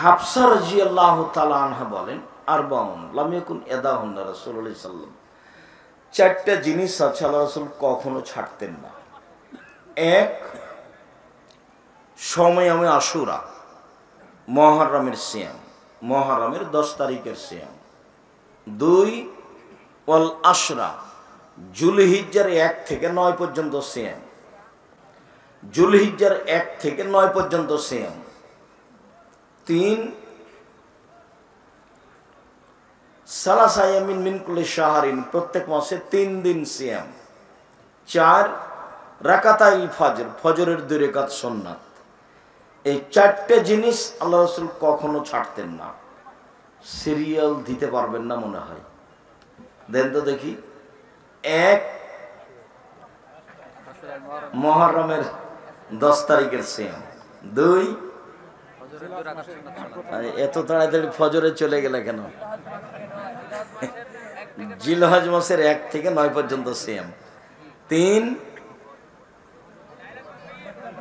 হাফসা রাদিয়াল্লাহু তাআলা আনহা বলেন, আরবাউন লাম ইয়াকুন ইয়াদাহুন রাসূলুল্লাহ সাল্লাল্লাহু আলাইহি ওয়াসাল্লাম, চারটা জিনিস আছে আল্লাহ রাসূল কখনো ছাড়তেন না। এক, সময়ামে আশুরা, মুহররমের সিয়াম, মুহররমের 10 তারিখের সিয়াম। দুই, ওয়াল আশরা, জুলহিজ্জার 1 থেকে 9 পর্যন্ত সিয়াম, জুলহিজ্জার 1 থেকে 9 পর্যন্ত সিয়াম। তিন, সালাসা ইয়ামিন মিন কুল্লি শাহরিন, প্রত্যেক মাসে 3 দিন সিয়াম। চার, রাকাতাইল ফজর, ফজরের 2 রাকাত সুন্নাত। এই চারটে জিনিস আল্লাহ রাসূল কখনো ছাড়তেন না। সিরিয়াল দিতে পারবেন না মনে হয়, দেন তো দেখি। এক, মুহররমের 10 তারিখের সিয়াম। দুই, এত তাড়াতাড়ি ফজরে চলে গেলে কেন? জিলহজ মাসের 1 থেকে 9 পর্যন্ত সিয়াম। তিন,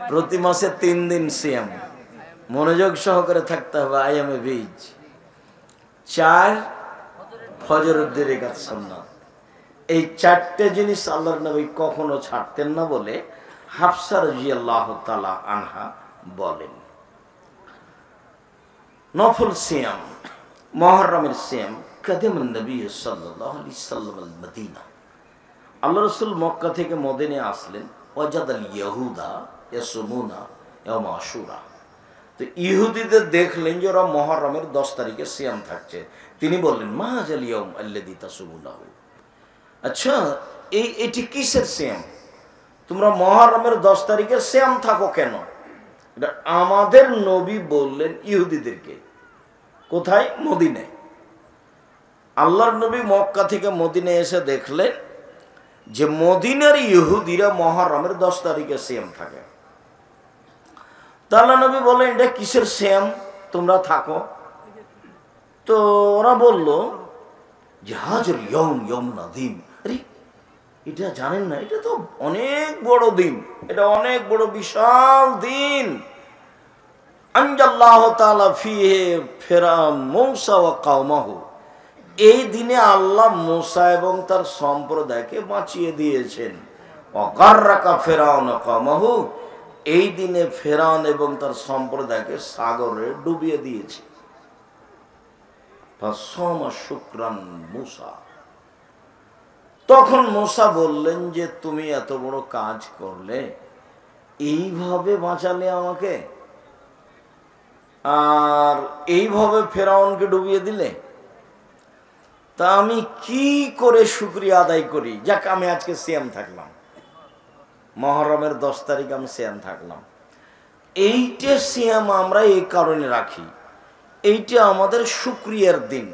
প্রতি মাসে 3 দিন সিয়াম, মনোযোগ সহকারে থাকতে হবে, আইয়ামে বীজ। চার, ফজরের 2 রাকাত সুন্নাত। এই চারটে জিনিস আল্লাহর নবী কখনো ছাড়তেন না বলে হাফসা রাদিয়াল্লাহু তাআলা আনহা বলেন। নফল সিয়াম, মুহররমের সিয়াম। কাদিমান নবী সাল্লাল্লাহু আলাইহি ওয়াসাল্লাম আল মদিনা, আল্লাহ রাসূল মক্কা থেকে মদিনায় আসলেন। ওয়াজাদাল ইয়াহুদা ইয়াসুমুনা ইয়াউম আশুরা, তো ইহুদিদের দেখলেন যে ওরা মুহররমের 10 তারিখে সিয়াম থাকছে। তিনি বললেন, মা হাযাল ইয়াউম আল্লাযী তাসুমুনাহু, আচ্ছা এটি কিসের সিয়াম? তোমরা মুহররমের 10 তারিখে সিয়াম থাকো কেন? এটা আমাদের নবী বললেন ইহুদিদেরকে। কোথায়? মদিনায়। আল্লাহর নবী মক্কা থেকে মদিনায় এসে দেখলেন যে মদিনার ইহুদিরা মুহররমের 10 তারিখে সিয়াম থাকে। আল্লাহর নবী বললেন, এটা কিসের সিয়াম তোমরা থাকো? তো ওরা বলল যে হাজার ইয়াউম ইয়াউমুন আযীম। আরে এটা জানেন না? এটা তো অনেক বড় দিন, এটা অনেক বড় বিশাল দিন। আনজাল্লাহু তাআলা ফিহি মুসা ওয়া কওমাহু, এই দিনে আল্লাহ মুসা এবং তার সম্প্রদায়কে বাঁচিয়ে দিয়েছেন। ওয়া গাররাকা ফিরআউন ওয়া কওমাহু, এই দিনে ফিরআউন এবং তার সম্প্রদায়কে সাগরে ডুবিয়ে দিয়েছে। ফাসামা শুকরান মুসা, তখন মুসা বললেন যে তুমি এত বড় কাজ করলে, এইভাবে বাঁচালে আমাকে, আর এইভাবে ফেরাউনকে ডুবিয়ে দিলে, তা আমি কি করে শুকরিয়া আদায় করি? যাক, আমি আজকে সিয়াম থাকলাম, মুহররমের 10 তারিখ আমি সিয়াম থাকলাম। এইটা সিয়াম আমরা এই কারণে রাখি, এইটা আমাদের শুকরিয়ার দিন।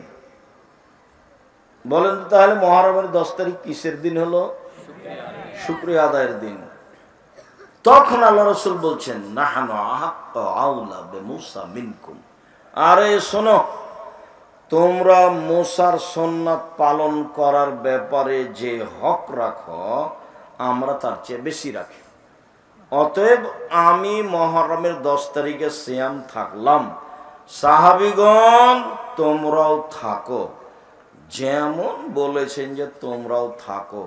বলেন তো তাহলে মুহররমের 10 তারিখ কিসের দিন হলো? শুকরিয়া আদায়ের দিন। তখন আল্লাহ রাসূল বলছেন, নাহানু আহাক্কু আউলা বিমুসা মিনকুম, আরে শোনো, তোমরা মুসার সুন্নাত পালন করার ব্যাপারে যে হক রাখো, আমরা তার চেয়ে বেশি রাখি। অতএব আমি মুহররমের 10 তারিখে সিয়াম থাকলাম, সাহাবীগণ তোমরাও থাকো। যেমন বলেছেন যে তোমরাও থাকো,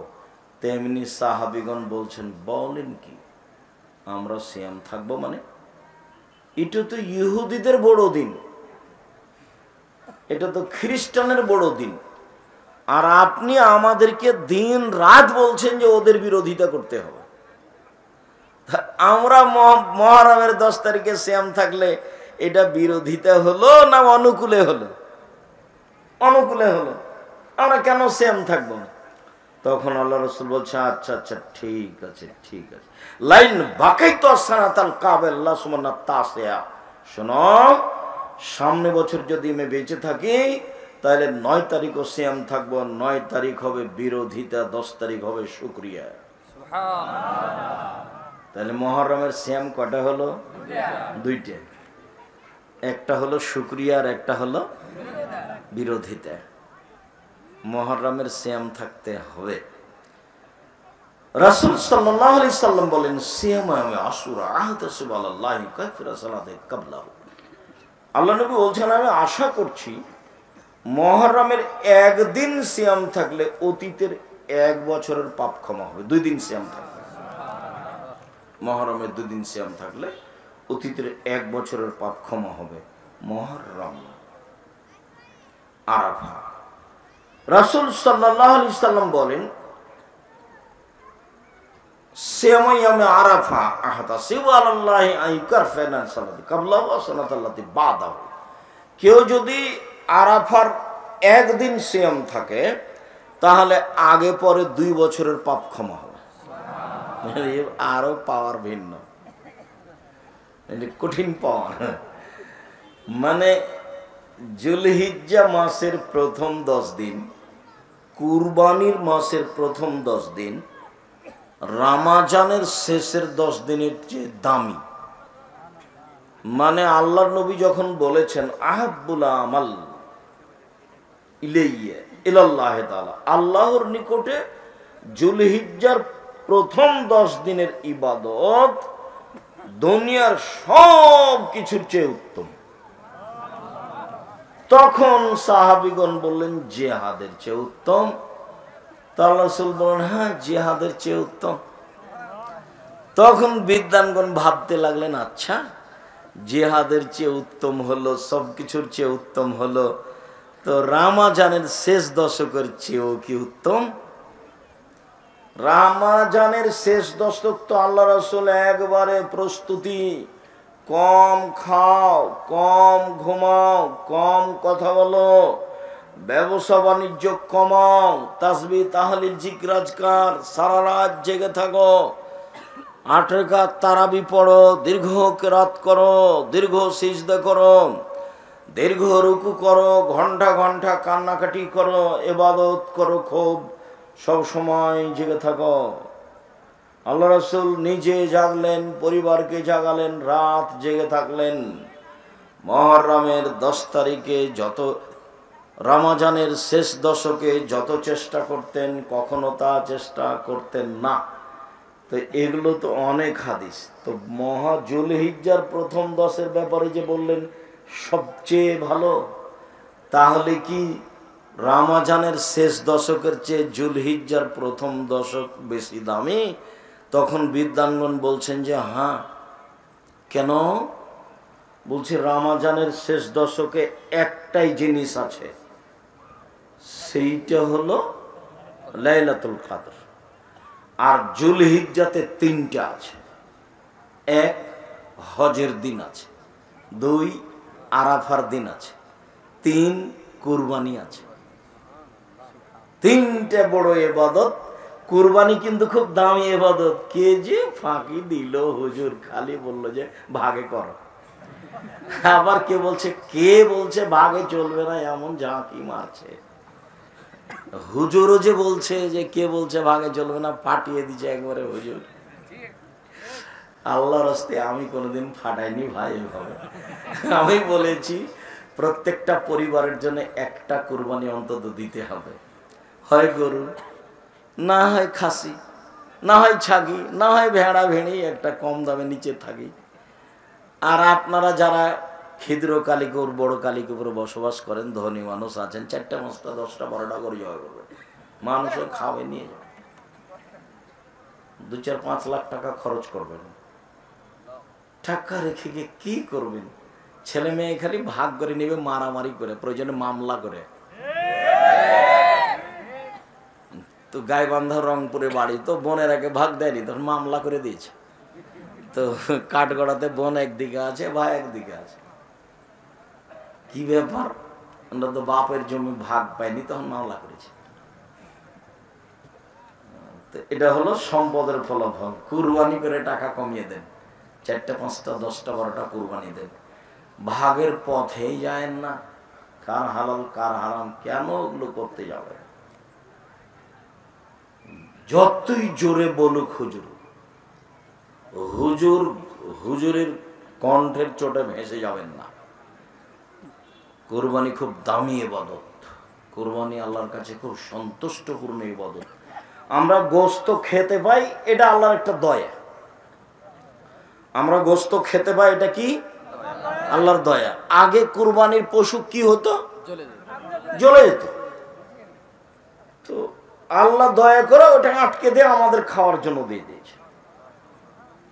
তেমনি সাহাবীগণ বলছেন, বলেন কি আমরা সিয়াম থাকবো? মানে এটা তো ইহুদিদের বড় দিন, এটা তো খ্রিস্টানের বড় দিন, আর আপনি আমাদেরকে দিন রাত বলছেন যে ওদের বিরোধিতা করতে হবে। আমরা মুহররমের 10 তারিখে সিয়াম থাকলে এটা বিরোধিতা হলো না অনুকূলে হলো? অনুকূলে হলো। আমরা কেন সিয়াম থাকবো? তখন আল্লাহ রাসূল বলছে, আচ্ছা আচ্ছা ঠিক আছে, ঠিক আছে। লাইন বাকাইতু সানাতাল কাবেলা সুমানা তাসিয়া, শোনো, সামনে বছর যদি আমি বেঁচে থাকি তাহলে 9 তারিখও সিয়াম থাকবো। 9 তারিখ হবে বিরোধিতা, 10 তারিখ হবে শুকরিয়া। সুবহানাল্লাহ। তাহলে মুহররমের সিয়াম কয়টা হলো? দুইটা, একটা হলো শুকরিয়া আর একটা হলো বিরোধিতা। মুহররমের সিয়াম থাকতে হবে। রাসূল সাল্লাল্লাহু আলাইহি সাল্লাম বলেন, সিয়ামে আশুরা আহতাসিবু আলাল্লাহি কাফিরা সালাতে কাবলাহু, আল্লাহ নবী বলছেন আমি আশা করছি মুহররমের একদিন সিয়াম থাকলে অতীতের 1 বছরের পাপ ক্ষমা হবে। 2 দিন সিয়াম থাকলে, মুহররমের 2 দিন সিয়াম থাকলে অতীতের 1 বছরের পাপ ক্ষমা হবে। মুহররম, আরাফা। রাসূল সাল্লাল্লাহু আলাইহি সাল্লাম বলেন সিয়ামে আরাফা আহতাসিবু আলাল্লাহি আইকারফানা সালাতি ক্বাবলা ওয়া সালাতাল্লাতি বাদাহু। কেউ যদি আরাফার একদিন সিয়াম থাকে তাহলে আগে পরে 2 বছরের পাপ ক্ষমা হবে। আরো পাওয়ার ভিন্ন, কঠিন পাওয়ার। মানে যুলহিজ্জা মাসের প্রথম 10 দিন, কুরবানির মাসের প্রথম 10 দিন, রমজানের শেষের 10 দিনের চেয়ে দামি। মানে আল্লাহর নবী যখন বলেছেন আহাব্বুল আমাল ইলাইয়া ইলাল্লাহি তাআলা, আল্লাহর নিকটে যুলহিজ্জার প্রথম 10 দিনের ইবাদত দুনিয়ার সব কিছুর চেয়ে উত্তম। তখন সাহাবীগণ বললেন জিহাদের চেয়ে উত্তম। আল্লাহ রাসূল বলেন হ্যাঁ জিহাদের চেয়ে উত্তম। তখন বিদ্বানগণ ভাবতে লাগলেন আচ্ছা জিহাদের চেয়ে উত্তম হলো, সবকিছুর চেয়ে উত্তম হলো, তো রমজানের শেষ দশকের চেয়েও কি উত্তম? রমজানের শেষ দশক তো আল্লাহ রাসূল একবারে প্রস্তুতি, কম খাও, কম ঘুমাও, কম কথা বলো, ব্যবসা বাণিজ্য কমাও, তাসবিহ তাহলিল জিকির আজকার, সারা রাত জেগে থাকো, 8 রাকাত তারাবি পড়ো, দীর্ঘ কিরাত করো, দীর্ঘ সিজদা করো, দীর্ঘ রুকু করো, ঘন্টা ঘন্টা কান্নাকাটি করো, ইবাদত করো, খুব সব সময় জেগে থাকো। আল্লাহ রাসূল নিজে জাগলেন, পরিবারকে জাগালেন, রাত জেগে থাকলেন। মুহররমের 10 তারিখে যত, রমজানের শেষ দশকে যত চেষ্টা করতেন কখনো তা চেষ্টা করতেন না। তো এগুলো তো অনেক হাদিস। তো যুলহিজ্জার প্রথম 10-এর ব্যাপারে যে বললেন সবচেয়ে ভালো, তাহলে কি রমজানের শেষ দশকের চেয়ে যুলহিজ্জার প্রথম দশক বেশি দামি? তখন বিদ্বানগণ বলছেন যে হ্যাঁ। কেন? বলছে রমজানের শেষ দশকে একটাই জিনিস আছে, সেইটা হলো লাইলাতুল কদর। আর যুলহিজ্জাতে 3টা আছে। 1 হজের দিন আছে, 2 আরাফার দিন আছে, 3 কুরবানি আছে। 3টে বড় ইবাদত। কুরবানি কিন্তু খুব দামি ইবাদত। কে যে ফাঁকি দিল হুজুর, খালি বললো যে ভাগে করো। আবার কে বলছে ভাগে চলবে না, এমন ঝাঁকি মারছে। হুজুরও যে বলছে যে কে বলছে ভাগে চলবে না, পাঠিয়ে দিচ্ছে একবারে হুজুর। আল্লাহর হস্তে আমি কোনোদিন ফাটাইনি ভাই এভাবে। আমি বলেছি প্রত্যেকটা পরিবারের জন্য একটা কুরবানি অন্তত দিতে হবে, হয় গরু, না হয় খাসি, না হয় ছাগি, না হয় ভেড়া ভেড়ি, একটা কম দামে নিচে থাকি। আর আপনারা যারা ক্ষুদ্র কালিকুর বড় কালিকুপুরে বসবাস করেন, ধনী মানুষ আছেন, 4টা 5টা 10টা 12টা করে জয় করবে, মানুষও খাওয়াবে নিয়ে যাবে। 2-4-5 লাখ টাকা খরচ করবেন। টাকা রেখে গিয়ে কি করবেন? ছেলে মেয়ে খালি ভাগ করে নেবে, মারামারি করে, প্রয়োজনে মামলা করে। তো গাইবান্ধা রংপুরে বাড়ি, তো বোনের আগে ভাগ দেয়নি, তখন মামলা করে দিয়েছে। তো কাঠগড়াতে বোন একদিকে আছে, ভাই একদিকে আছে। কি ব্যাপার, আমরা তো বাপের জমি ভাগ পাইনি, তখন মামলা করেছে। তো এটা হলো সম্পদের ফলাফল। কুরবানি করে টাকা কমিয়ে দেন, 4টা 5টা 10টা 12টা কুরবানি দেন, ভাগের পথেই যায় না। কার হালাল কার হারাম, কেন ওগুলো করতে যাবে? যতই জোরে বলুক হুজুরের কণ্ঠের চোটে ভেসে যাবেন না। কুরবানি খুব দামি ইবাদত। কুরবানি আল্লাহর কাছে খুব সন্তুষ্টপূর্ণ ইবাদত। আমরা গোশত খেতে পাই, এটা আল্লাহর একটা দয়া। আমরা গোশত খেতে পাই, এটা কি আল্লাহর দয়া। আগে কুরবানির পশু কি হতো? জ্বলে যেত। তো আল্লাহ দয়া করে ওটা আটকে দিয়ে আমাদের খাওয়ার জন্য দিয়ে দিয়েছে।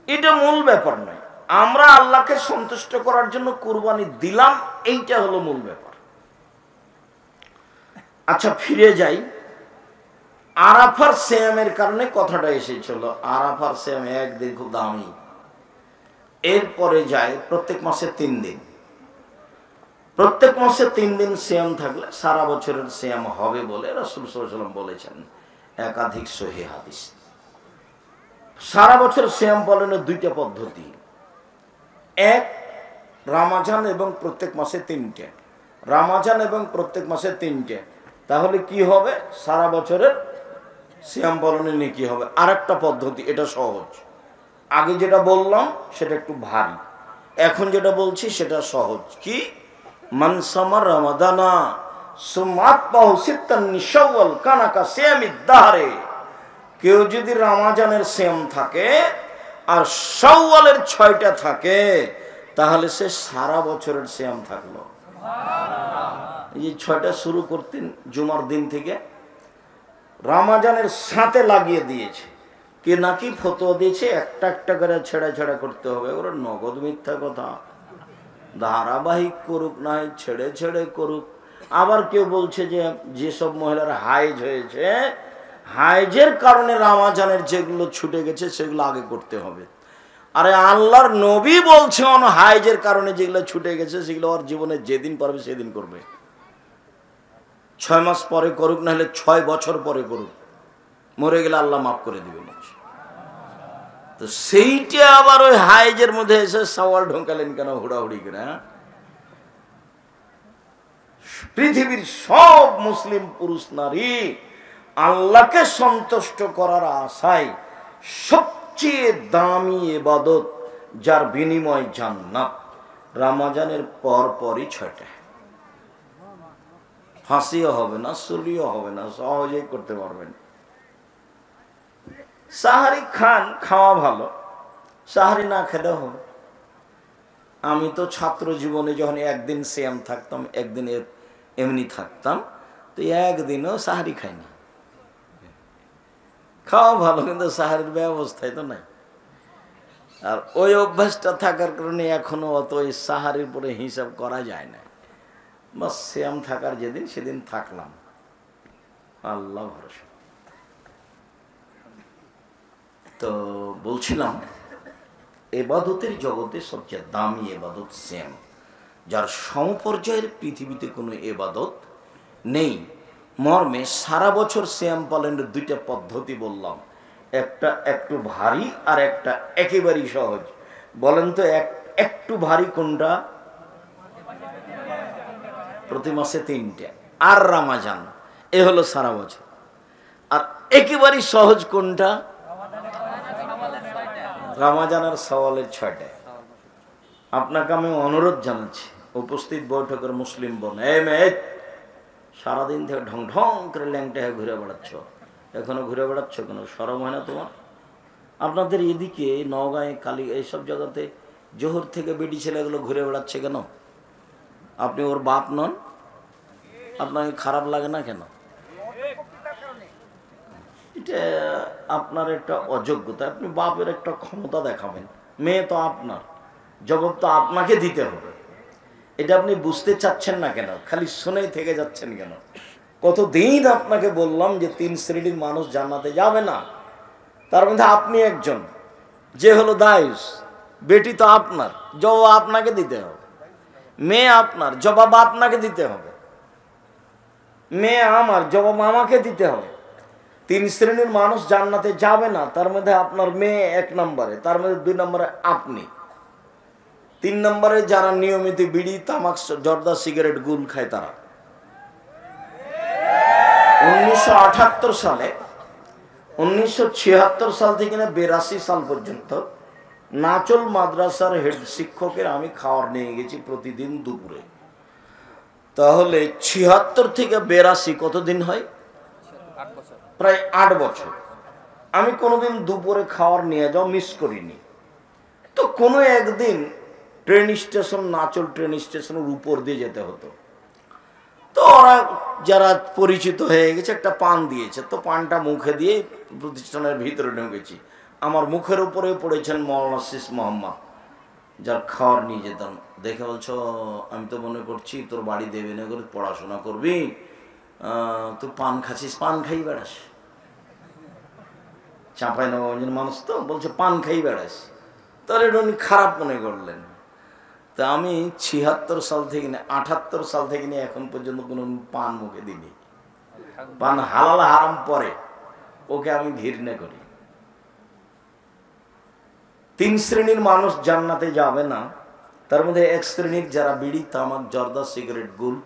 এটা মূল ব্যাপার নয়, আমরা আল্লাহকে সন্তুষ্ট করার জন্য কুরবানি দিলাম, এইটা হলো মূল ব্যাপার। আচ্ছা, ফিরে যাই। আরাফার সিয়ামের কারণে কথাটা এসেছিল। আরাফার সিয়াম একদিন খুব দামি। এরপরে যায় প্রত্যেক মাসে 3 দিন। প্রত্যেক মাসে 3 দিন সিয়াম থাকলে সারা বছরের সিয়াম হবে বলে রাসূল সাল্লাল্লাহু আলাইহি ওয়াসাল্লাম বলেছেন, একাধিক সহিহ হাদিস। সারা বছর সিয়াম পালনের 2টা পদ্ধতি। এক, রমজান এবং প্রত্যেক মাসে 3টে। রমজান এবং প্রত্যেক মাসে 3টে, তাহলে কি হবে? সারা বছরের সিয়াম পালনের নেকি হবে। আরেকটা পদ্ধতি, এটা সহজ। আগে যেটা বললাম সেটা একটু ভারী, এখন যেটা বলছি সেটা সহজ। কি? মান সামা রমাদানা সুমাতবাহু সিত্তান মিন শাওয়াল কানাকা সিয়ামিদ দাহরে। কেউ যদি রমজানের সিয়াম থাকে আর শাওয়ালের 6টা থাকে, তাহলে সে সারা বছরের সিয়াম থাকলো। এই 6টা শুরু করতেন জুমার দিন থেকে, রমজানের সাথে লাগিয়ে দিয়েছে। কে নাকি ফতোয়া দিয়েছে একটা একটা করে ছেড়া ছেড়া করতে হবে। ওরা নগদ মিথ্যা কথা। ধারাবাহিক করুক, নাই ছেড়ে ছেড়ে করুক। আবার কেউ বলছে যে যেসব মহিলার হাইজ হয়েছে, হাইজের কারণে রমজানের যেগুলো ছুটে গেছে সেগুলো আগে করতে হবে। আরে আল্লাহর নবী বলছে হাইজের কারণে যেগুলো ছুটে গেছে সেগুলো ওর জীবনে যেদিন পারবে সেদিন করবে। 6 মাস পরে করুক, না হলে 6 বছর পরে করুক, মরে গেলে আল্লাহ মাফ করে দিবেন। তো সেইটা আবার ওই হাইজের মধ্যে এসে সওয়াল ঢোকালেন কেন হুড়াহুড়ি করে? পৃথিবীর সব মুসলিম পুরুষ নারী আল্লাহকে সন্তুষ্ট করার আশায় সবচেয়ে দামি ইবাদত, যার বিনিময় জান্নাত, রমজানের পরই 6টা। ফাঁসিও হবে না, চুলিও হবে না, সহজেই করতে পারবেন। সাহারি খান, খাওয়া ভালো, সাহারি না খেলেও হবে। আমি তো ছাত্র জীবনে যখন একদিন সিয়াম থাকতাম, একদিন এমনি থাকতাম, তো একদিনও সাহারি খাইনি। খাওয়া ভালো, কিন্তু সাহারির ব্যবস্থাই তো নাই। আর ওই অভ্যাসটা থাকার কারণে এখনো অত ওই সাহারির পরে হিসাব করা যায় না। বাস সিয়াম থাকার যেদিন সেদিন থাকলাম, আল্লাহ ভরসা। তো বলছিলাম, এবাদতের জগতে সবচেয়ে দামি এবাদত সিয়াম, যার সমপর্যায়ের পৃথিবীতে কোনো এবাদত নেই। মর্মে সারা বছর সিয়াম পালনের 2টা পদ্ধতি বললাম, একটা একটু ভারী আর একটা একেবারেই সহজ। বলেন তো একটু ভারী কোনটা? প্রতি মাসে 3টে, আর রমজান, এ হলো সারা বছর। আর একেবারেই সহজ কোনটা? রমজান আর শাওয়ালের 6টা। আপনাকে আমি অনুরোধ জানাচ্ছি, উপস্থিত বৈঠকের মুসলিম বোন, এই মেয়ে, সারাদিন থেকে ঢং ঢং করে ল্যাংটা হয়ে ঘুরে বেড়াচ্ছ, এখনো ঘুরে বেড়াচ্ছ কেন? শরম হয় না তোমার? আপনাদের এদিকে নওগাঁয়ে, কালী, এইসব জায়গাতে জোহর থেকে বেটি ছেলেগুলো ঘুরে বেড়াচ্ছে কেন? আপনি ওর বাপ নন? আপনাকে খারাপ লাগে না কেন? এটা আপনার একটা অযোগ্যতা। আপনি বাপের একটা ক্ষমতা দেখাবেন, মেয়ে তো আপনার, জবাব তো আপনাকে দিতে হবে। এটা আপনি বুঝতে চাচ্ছেন না কেন? খালি শুনেই থেকে যাচ্ছেন কেন? কতদিন আপনাকে বললাম যে 3 শ্রেণীর মানুষ জান্নাতে যাবে না, তার মধ্যে আপনি একজন, যে হলো দায়ুস। বেটি তো আপনার, জবাব আপনাকে দিতে হবে। মেয়ে আপনার, জবাব আপনাকে দিতে হবে। মেয়ে আমার, জবাব আমাকে দিতে হবে। 3 শ্রেণীর মানুষ জান্নাতে যাবে না, তার মধ্যে আপনার মেয়ে 1 নম্বরে, তার মধ্যে 2 নম্বরে আপনি, 3 নম্বরে যারা নিয়মিত বিড়ি, তামাক, জর্দা, সিগারেট, গুল খায় তারা। 1978 সালে, 1976 সাল থেকে 82 সাল পর্যন্ত নাচল মাদ্রাসার হেড শিক্ষকের আমি খাওয়ার নিয়ে গেছি প্রতিদিন দুপুরে। তাহলে 76 থেকে 82 কতদিন হয়? প্রায় 8 বছর। আমি কোনোদিন দুপুরে খাওয়ার নিয়ে যাও মিস করিনি। তো কোনো একদিন ট্রেন স্টেশন, নাচল ট্রেন স্টেশনের উপর দিয়ে যেতে হতো। তো ওরা যারা পরিচিত হয়ে গেছে একটা পান দিয়েছে, তো পানটা মুখে দিয়ে প্রতিষ্ঠানের ভিতরে ঢুকেছি। আমার মুখের উপরে পড়েছেন মৌলানা শীষ মোহাম্মদ, যার খাওয়ার নিয়ে যেতাম। দেখে বলছো, আমি তো মনে করছি তোর বাড়ি দেবেনগর পড়াশোনা করবি, তুই পান খাচ্ছিস, পান খাই বেড়াস। চাঁপাইনবাবগঞ্জের মানুষ তো, বলছে পান খাই বেড়াস। তাহলে এটা উনি খারাপ মনে করলেন। তা আমি ৭৬ সাল থেকে নিয়ে ৭৮ সাল থেকে নিয়ে এখন পর্যন্ত কোনো পান মুখে দিইনি। পান হালাল হারাম পরে, ওকে আমি ঘৃণা করি। ৩ শ্রেণীর মানুষ জান্নাতে যাবে না, তার মধ্যে ১ শ্রেণীর যারা বিড়ি, তামাক, জর্দা, সিগারেট, গুল,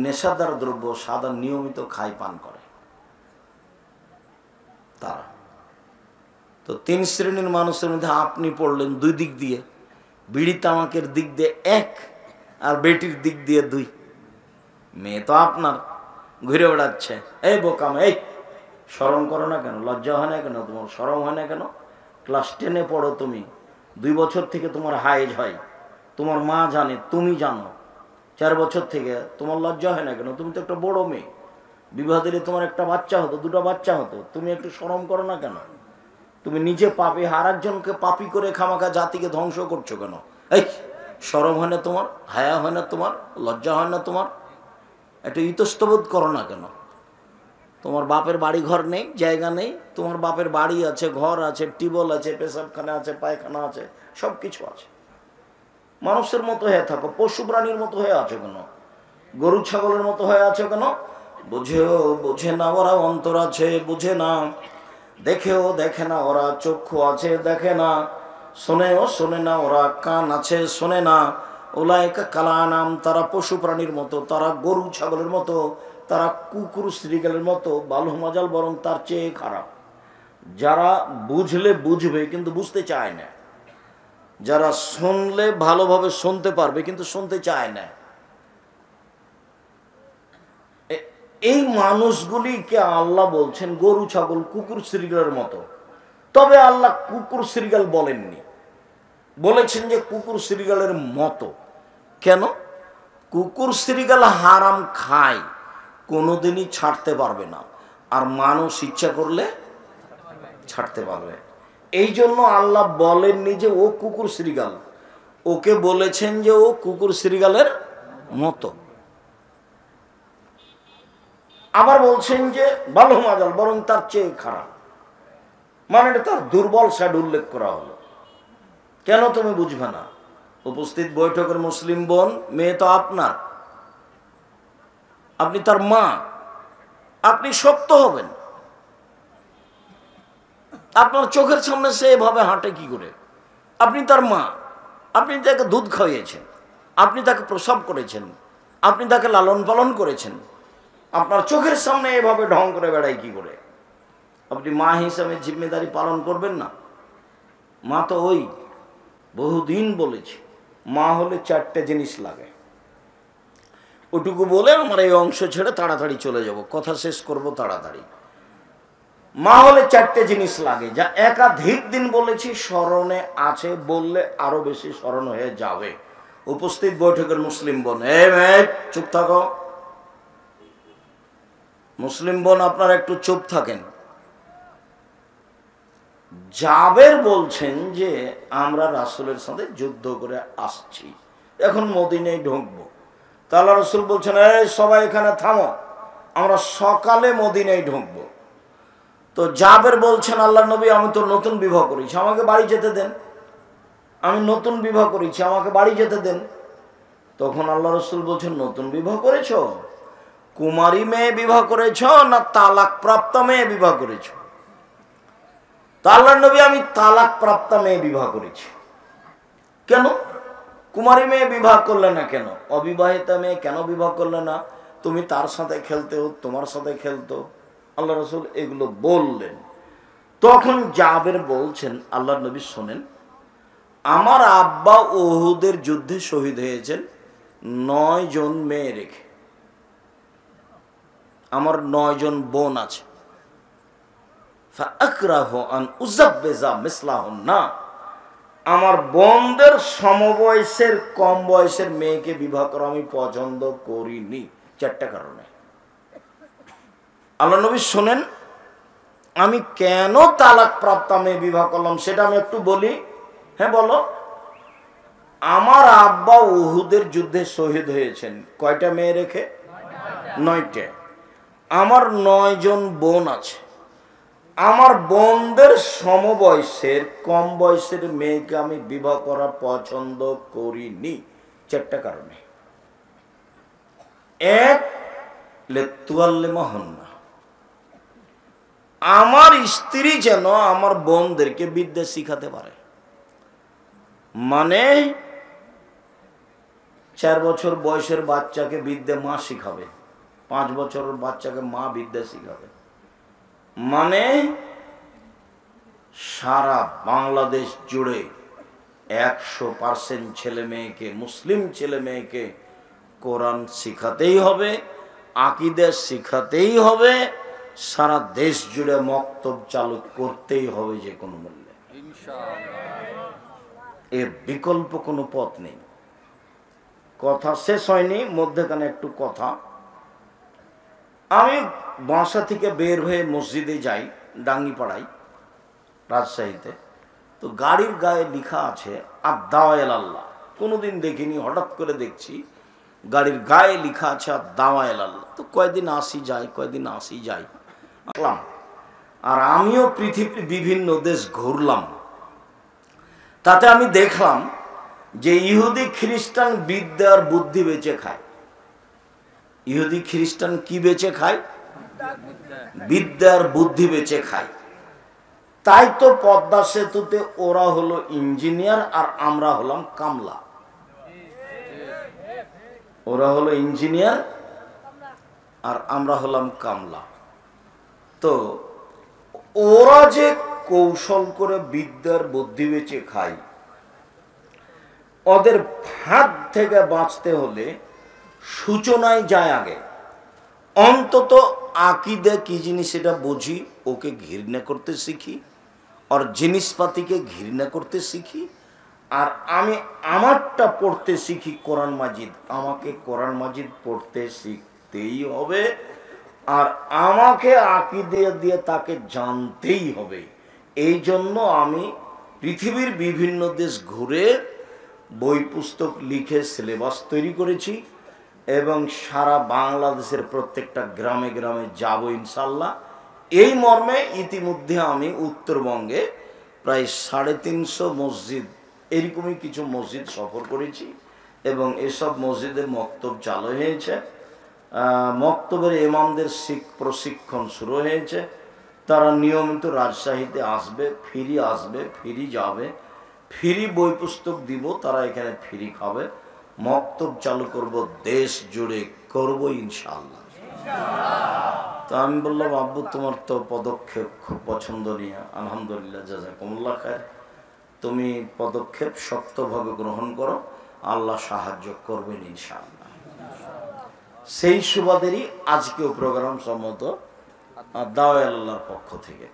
নেশাদার দ্রব্য সাদা নিয়মিত খায়, পান করে তারা। তো ৩ শ্রেণীর মানুষের মধ্যে আপনি পড়লেন ২ দিক দিয়ে, বিড়ি তামাকের দিক দিয়ে ১ আর বেটির দিক দিয়ে ২। মেয়ে তো আপনার ঘুরে বেড়াচ্ছে, এই বোকাম, এই শরম করো না কেন, লজ্জা হয় না কেন, তোমার শরম হয় না কেন? ক্লাস 10-এ পড়ো তুমি, 2 বছর থেকে তোমার হাইজ হয়, তোমার মা জানে, তুমি জানো, 4 বছর থেকে তোমার লজ্জা হয় না কেন? তুমি তো একটা বড় মেয়ে, বিবাহ দিলে তোমার একটা বাচ্চা হতো, 2টা বাচ্চা হতো, তুমি একটু শরম করো না কেন? তুমি নিজে পাপী, আর একজনকে পাপী করে খামাখা জাতিকে ধ্বংস করছো কেন? এই শরম হয় না তোমার, হায়া হয় না তোমার, লজ্জা হয় না তোমার? একটা ইতস্তবোধ করো না কেন? তোমার বাপের বাড়ি ঘর নেই, জায়গা নেই? তোমার বাপের বাড়ি আছে, ঘর আছে, টিউবওয়েল আছে, পেশাবখানা আছে, পায়খানা আছে, সব কিছু আছে। মানুষের মতো হয়ে থাকো, পশু প্রাণীর মতো হয়ে আছো কেন? গরু ছাগলের মতো হয়ে আছো কেন? বুঝেও বুঝে না ওরা, অন্তর আছে বুঝে না, দেখেও দেখে না ওরা, চক্ষু আছে দেখে না, শোনেও শোনে না ওরা, কান আছে শোনে না। উলাইকা কালানাম, তারা পশু প্রাণীর মতো, তারা গরু ছাগলের মতো, তারা কুকুর শ্রীগালের মতো, বালু মাজাল বরং তার চেয়ে খারাপ। যারা বুঝলে বুঝবে কিন্তু বুঝতে চায় না, যারা শুনলে ভালোভাবে শুনতে পারবে কিন্তু শুনতে চায় না, এই মানুষগুলিকে আল্লাহ বলছেন গরু ছাগল কুকুর শ্রীগালের মতো। তবে আল্লাহ কুকুর শ্রীগাল বলেননি, বলেছেন যে কুকুর শ্রীগালের মতো। কেন? কুকুর শ্রীগাল হারাম খায়, কোনোদিনই ছাড়তে পারবে না, আর মানুষ ইচ্ছা করলে ছাড়তে পারবে। এই জন্য আল্লাহ বলেননি যে ও কুকুর শ্রীগাল, ওকে বলেছেন যে ও কুকুর শ্রীগালের মতো। আবার বলছেন যে বালু মাজাল বরং তার চেয়ে খারাপ, মানে এটা তার দুর্বল সাইড উল্লেখ করা হলো। কেন তুমি বুঝবে না? উপস্থিত বৈঠকের মুসলিম বোন, মেয়ে তো আপনার, আপনি তার মা, আপনি শক্ত হবেন। আপনার চোখের সামনে সে এভাবে হাঁটে কি করে? আপনি তার মা, আপনি তাকে দুধ খাইয়েছেন, আপনি তাকে প্রসব করেছেন, আপনি তাকে লালন পালন করেছেন, আপনার চোখের সামনে এভাবে ঢং করে বেড়ায় কি করে? আপনি মা হিসাবে জিম্মেদারি পালন করবেন না? মা তো ওই বহুদিন বলেছি, মা হলে 4টে জিনিস লাগে। ওটুকু বলে আমার এই অংশ ছেড়ে তাড়াতাড়ি চলে যাব, কথা শেষ করব তাড়াতাড়ি। মা হলে 4টে জিনিস লাগে, যা একাধিক দিন বলেছি, স্মরণে আছে, বললে আরো বেশি স্মরণ হয়ে যাবে। উপস্থিত বৈঠকের মুসলিম বোন, চুপ থাকো। মুসলিম বোন আপনারা একটু চুপ থাকেন। জাবের বলছেন যে আমরা রাসূলের সাথে যুদ্ধ করে আসছি, এখন মদিনায় ঢুকবো। তা আল্লাহ রাসূল বলছেন, এই সবাই এখানে থামো, আমরা সকালে মদিনায় ঢুকবো। তো জাবের বলছেন, আল্লাহ নবী আমি তো নতুন বিবাহ করেছি, আমাকে বাড়ি যেতে দেন, আমি নতুন বিবাহ করেছি, আমাকে বাড়ি যেতে দেন। তখন আল্লাহ রাসূল বলছেন, নতুন বিবাহ করেছো? কুমারী মেয়ে বিবাহ করেছ না তালাক প্রাপ্ত মেয়ে বিবাহ করেছ? তা আল্লাহ নবী আমি তালাক প্রাপ্ত মেয়ে বিবাহ করেছি। কেন কুমারী মেয়ে বিবাহ করলে না? কেন অবিবাহিতা মেয়ে কেন বিবাহ করলে না? তুমি তার সাথে খেলতে, তোমার সাথে খেলতো। আল্লাহ রাসূল এগুলো বললেন। তখন জাবের বলছেন, আল্লাহ নবী শোনেন, আমার আব্বা উহুদের যুদ্ধে শহীদ হয়েছেন 9 জন মেয়ে রেখে, আমার 9 জন বোন আছে। আমার বোনদের সমবয়সের কম বয়সের মেয়েকে বিবাহ করা আমি পছন্দ করিনি। 4টা কারণে। আল্লাহ নবী শোনেন, আমি কেন তালাক প্রাপ্ত মেয়ে বিবাহ করলাম সেটা আমি একটু বলি। হ্যাঁ বলো। আমার আব্বা উহুদের যুদ্ধে শহীদ হয়েছেন। কয়টা মেয়ে রেখে? 9টে। আমার 9 জন বোন আছে। আমার বোনদের সমবয়সের কম বয়সের মেয়েকে আমি বিবাহ করা পছন্দ করিনি। 4টা কারণে। 1, লেতুয়াল্লিমাহুন্না, আমার স্ত্রী যেন আমার বোনদেরকে বিদ্যা শিখাতে পারে। মানে 4 বছর বয়সের বাচ্চাকে বিদ্যা মা শিখাবে, 5 বছরের বাচ্চাকে মা বিদ্যা শিখাবে। মানে সারা বাংলাদেশ জুড়ে 100% ছেলে মেয়েকে, মুসলিম ছেলে মেয়েকে কোরআন শিখাতেই হবে, আকীদা শিখাতেই হবে, সারা দেশ জুড়ে মক্তব চালু করতেই হবে যে কোনো মূল্যে, ইনশাআল্লাহ। এর বিকল্প কোনো পথ নেই। কথা শেষ হয়নি, মধ্যখানে একটু কথা। আমি বাসা থেকে বের হয়ে মসজিদে যাই, ডাঙ্গিপাড়ায়, রাজশাহীতে। তো গাড়ির গায়ে লেখা আছে আদ-দাওয়া ইলাল্লাহ। কোনোদিন দেখিনি, হঠাৎ করে দেখছি গাড়ির গায়ে লেখা আছে আদ-দাওয়া ইলাল্লাহ। তো কয়দিন আসি যাই, কয়দিন আসি যাই আসলাম। আর আমিও পৃথিবীর বিভিন্ন দেশ ঘুরলাম। তাতে আমি দেখলাম যে ইহুদি খ্রিস্টান বিদ্যা আর বুদ্ধি বেচে খায়। ইহুদি খ্রিস্টান কি বেচে খায়? বিদ্যা আর বুদ্ধি বেচে খায়। তাই তো পদ্মা সেতুতে ওরা হলো ইঞ্জিনিয়ার আর আমরা হলাম কামলা। ওরা হলো ইঞ্জিনিয়ার আর আমরা হলাম কামলা। তো ওরা যে কৌশল করে বিদ্যার বুদ্ধি বেচে খায়, ওদের হাত থেকে বাঁচতে হলে সূচনায় যায় আগে। অন্তত আকীদা কি জিনিস সেটা বুঝি, ওকে ঘৃণা করতে শিখি, আর জিনিসপাতিকে ঘৃণা করতে শিখি। আর আমি আমারটা পড়তে শিখি কোরআন মাজিদ। আমাকে কোরআন মাজিদ পড়তে শিখতেই হবে, আর আমাকে আকীদা দিয়ে তাকে জানতেই হবে। এই জন্য আমি পৃথিবীর বিভিন্ন দেশ ঘুরে বই পুস্তক লিখে সিলেবাস তৈরি করেছি এবং সারা বাংলাদেশের প্রত্যেকটা গ্রামে গ্রামে যাব ইনশাল্লাহ। এই মর্মে ইতিমধ্যে আমি উত্তরবঙ্গে প্রায় 350 মসজিদ, এরকমই কিছু মসজিদ সফর করেছি এবং এসব মসজিদে মক্তব চালু হয়েছে। মক্তবের ইমামদের প্রশিক্ষণ শুরু হয়েছে। তারা নিয়মিত রাজশাহীতে আসবে, ফ্রি যাবে, ফ্রি বই পুস্তক দিব, তারা এখানে ফ্রি খাবে। মক্তব চালু করব, দেশ জুড়ে করব ইনশাআল্লাহ। তো আমি বললাম, আব্বু তোমার তো পদক্ষেপ খুব পছন্দনীয়, আলহামদুলিল্লাহ, জাযাকুমুল্লাহ খায়র। তুমি পদক্ষেপ শক্তভাবে গ্রহণ করো, আল্লাহ সাহায্য করবেন ইনশাআল্লাহ। সেই সুবাদেরই আজকেও প্রোগ্রাম সম্মত আদ-দাওয়া ইলাল্লাহর পক্ষ থেকে।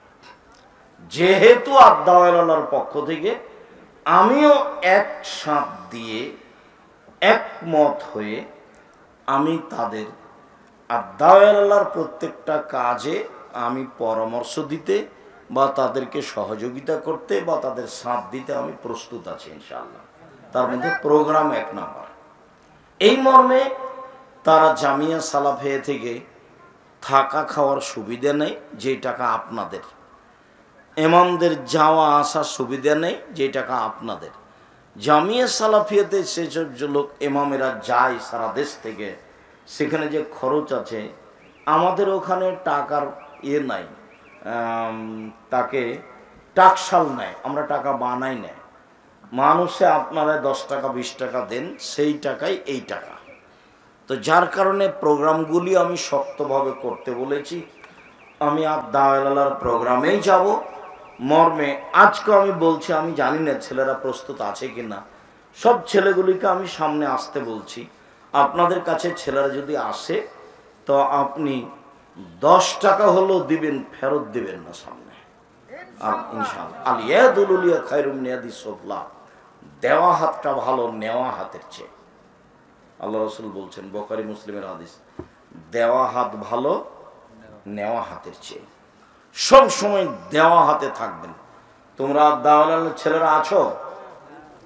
যেহেতু আদ-দাওয়া ইলাল্লাহর পক্ষ থেকে আমিও এক সাথ দিয়ে একমত হয়ে আমি তাদের আদ-দাওয়া ইলাল্লাহর প্রত্যেকটা কাজে আমি পরামর্শ দিতে বা তাদেরকে সহযোগিতা করতে বা তাদের সাথ দিতে আমি প্রস্তুত আছি ইনশাআল্লাহ। তার মধ্যে প্রোগ্রাম 1 নাম্বার। এই মর্মে তারা জামিয়া সালাফিয়া থেকে থাকা খাওয়ার সুবিধা নেই, যে টাকা আপনাদের। ইমামদের যাওয়া আসার সুবিধা নেই, যে টাকা আপনাদের। জামিয়া সালাফিয়াতে সেসব লোক ইমামেরা যায় সারা দেশ থেকে, সেখানে যে খরচ আছে, আমাদের ওখানে টাকার নাই, তাকে টাকশাল নেয়, আমরা টাকা বানাই নেয়। মানুষে আপনারা 10 টাকা 20 টাকা দেন, সেই টাকাই এই টাকা। তো যার কারণে প্রোগ্রামগুলি আমি শক্তভাবে করতে বলেছি। আমি আদ-দাওয়া ইলাল্লাহর প্রোগ্রামেই যাব মর্মে আজকে আমি বলছি, আমি জানি না ছেলেরা প্রস্তুত আছে কিনা। সব ছেলেগুলিকে আমি সামনে আসতে বলছি। আপনাদের কাছে ছেলেরা যদি আসে তো আপনি 10 টাকা হলেও দিবেন, ফেরত দিবেন না সামনে। আর ইনশাআল্লাহ আল ইয়াদুল উলিয়া খায়রুম মিন ইয়াদিস সুফলা, দেওয়া হাতটা ভালো নেওয়া হাতের চেয়ে। আল্লাহ রাসূল বলছেন, বুখারী মুসলিমের হাদিস, দেওয়া হাত ভালো নেওয়া হাতের চেয়ে। সব সময় দেওয়া হাতে থাকবেন। তোমরা দাওয়ালার ছেলেরা আছো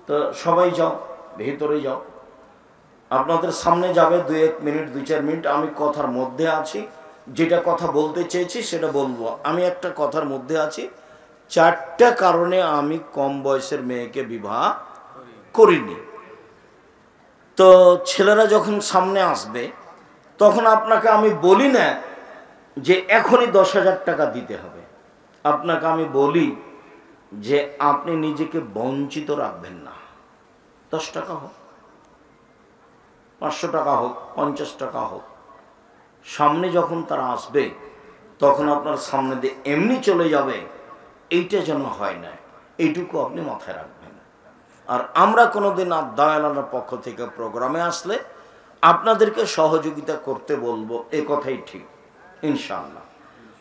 তো সবাই যাও, ভিতরে যাও, আপনাদের সামনে যাবে 2-1 মিনিট 2-4 মিনিট। আমি কথার মধ্যে আছি, যেটা কথা বলতে চেয়েছি সেটা বলবো। আমি একটা কথার মধ্যে আছি, 4টা কারণে আমি কম বয়সের মেয়েকে বিবাহ করিনি। তো ছেলেরা যখন সামনে আসবে তখন আপনাকে আমি বলি না যে এখনই 10,000 টাকা দিতে হবে। আপনাকে আমি বলি যে আপনি নিজেকে বঞ্চিত রাখবেন না। 10 টাকা হোক, 500 টাকা হোক, 50 টাকা হোক, সামনে যখন তারা আসবে তখন আপনার সামনে দিয়ে এমনি চলে যাবে, এইটা যেন হয় না, এইটুকু আপনি মাথায় রাখবেন। আর আমরা কোনোদিন দাওয়ালার পক্ষ থেকে প্রোগ্রামে আসলে আপনাদেরকে সহযোগিতা করতে বলবো, এ কথাই ঠিক ইনশাআল্লাহ।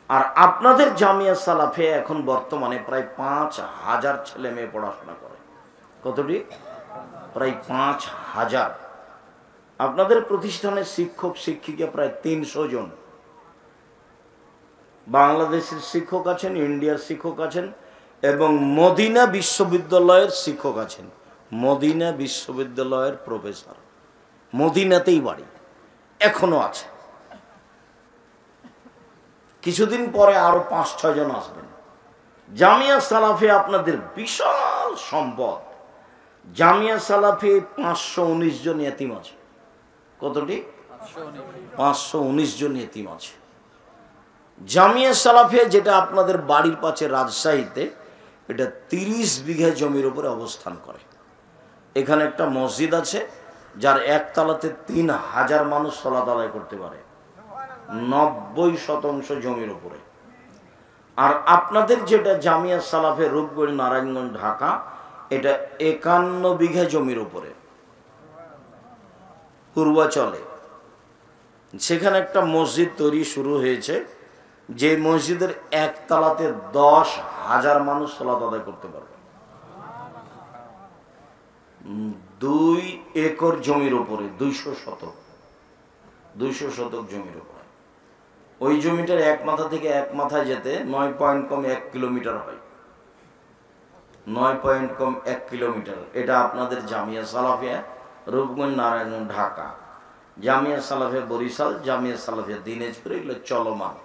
আর আপনাদের জামিয়া সালাফে এখন বর্তমানে প্রায় 5,000 ছেলে মেয়ে পড়াশোনা করে। কতটি? প্রায় 5,000। আপনাদের প্রতিষ্ঠানের শিক্ষক শিক্ষিকা প্রায় 300 জন। বাংলাদেশের শিক্ষক আছেন, ইন্ডিয়ার শিক্ষক আছেন এবং মদিনা বিশ্ববিদ্যালয়ের শিক্ষক আছেন। মদিনা বিশ্ববিদ্যালয়ের প্রফেসর, মদিনাতেই বাড়ি, এখনো আছে। কিছুদিন পরে আরো 5-6 জন আসবেন। জামিয়া সালাফে আপনাদের বিশাল সম্পদ। জামিয়া সালাফে 519 জন ইতিম আছে। কতটি? 519 জন ইতিম আছে। জামিয়া সালাফে যেটা আপনাদের বাড়ির পাশে রাজশাহীতে, এটা 30 বিঘা জমির উপরে অবস্থান করে। এখানে একটা মসজিদ আছে যার একতলাতে 3,000 মানুষ সালাত আদায় করতে পারে, 90% জমির উপরে। আর আপনাদের যেটা জামিয়া সালাফে রূপগঞ্জ নারায়ণগঞ্জ ঢাকা, এটা 51 বিঘা জমির উপরে পূর্বাচলে। সেখানে একটা মসজিদ তৈরি শুরু হয়েছে, যে মসজিদের একতলাতে 10,000 মানুষ সালাত আদায় করতে পারবে। 2 একর জমির উপরে, 200 শতক জমির উপরে। ওই জমিটার এক মাথা থেকে এক মাথায় যেতে 9 পয়েন্ট কম 1 কিলোমিটার হয়। 9 পয়েন্ট কম 1 কিলোমিটার। এটা আপনাদের জামিয়া সালাফিয়া রূপগঞ্জ নারায়ণগঞ্জ ঢাকা, জামিয়া সালাফিয়া বরিশাল, জামিয়া সালাফিয়া দিনাজপুর, এগুলো চলমান।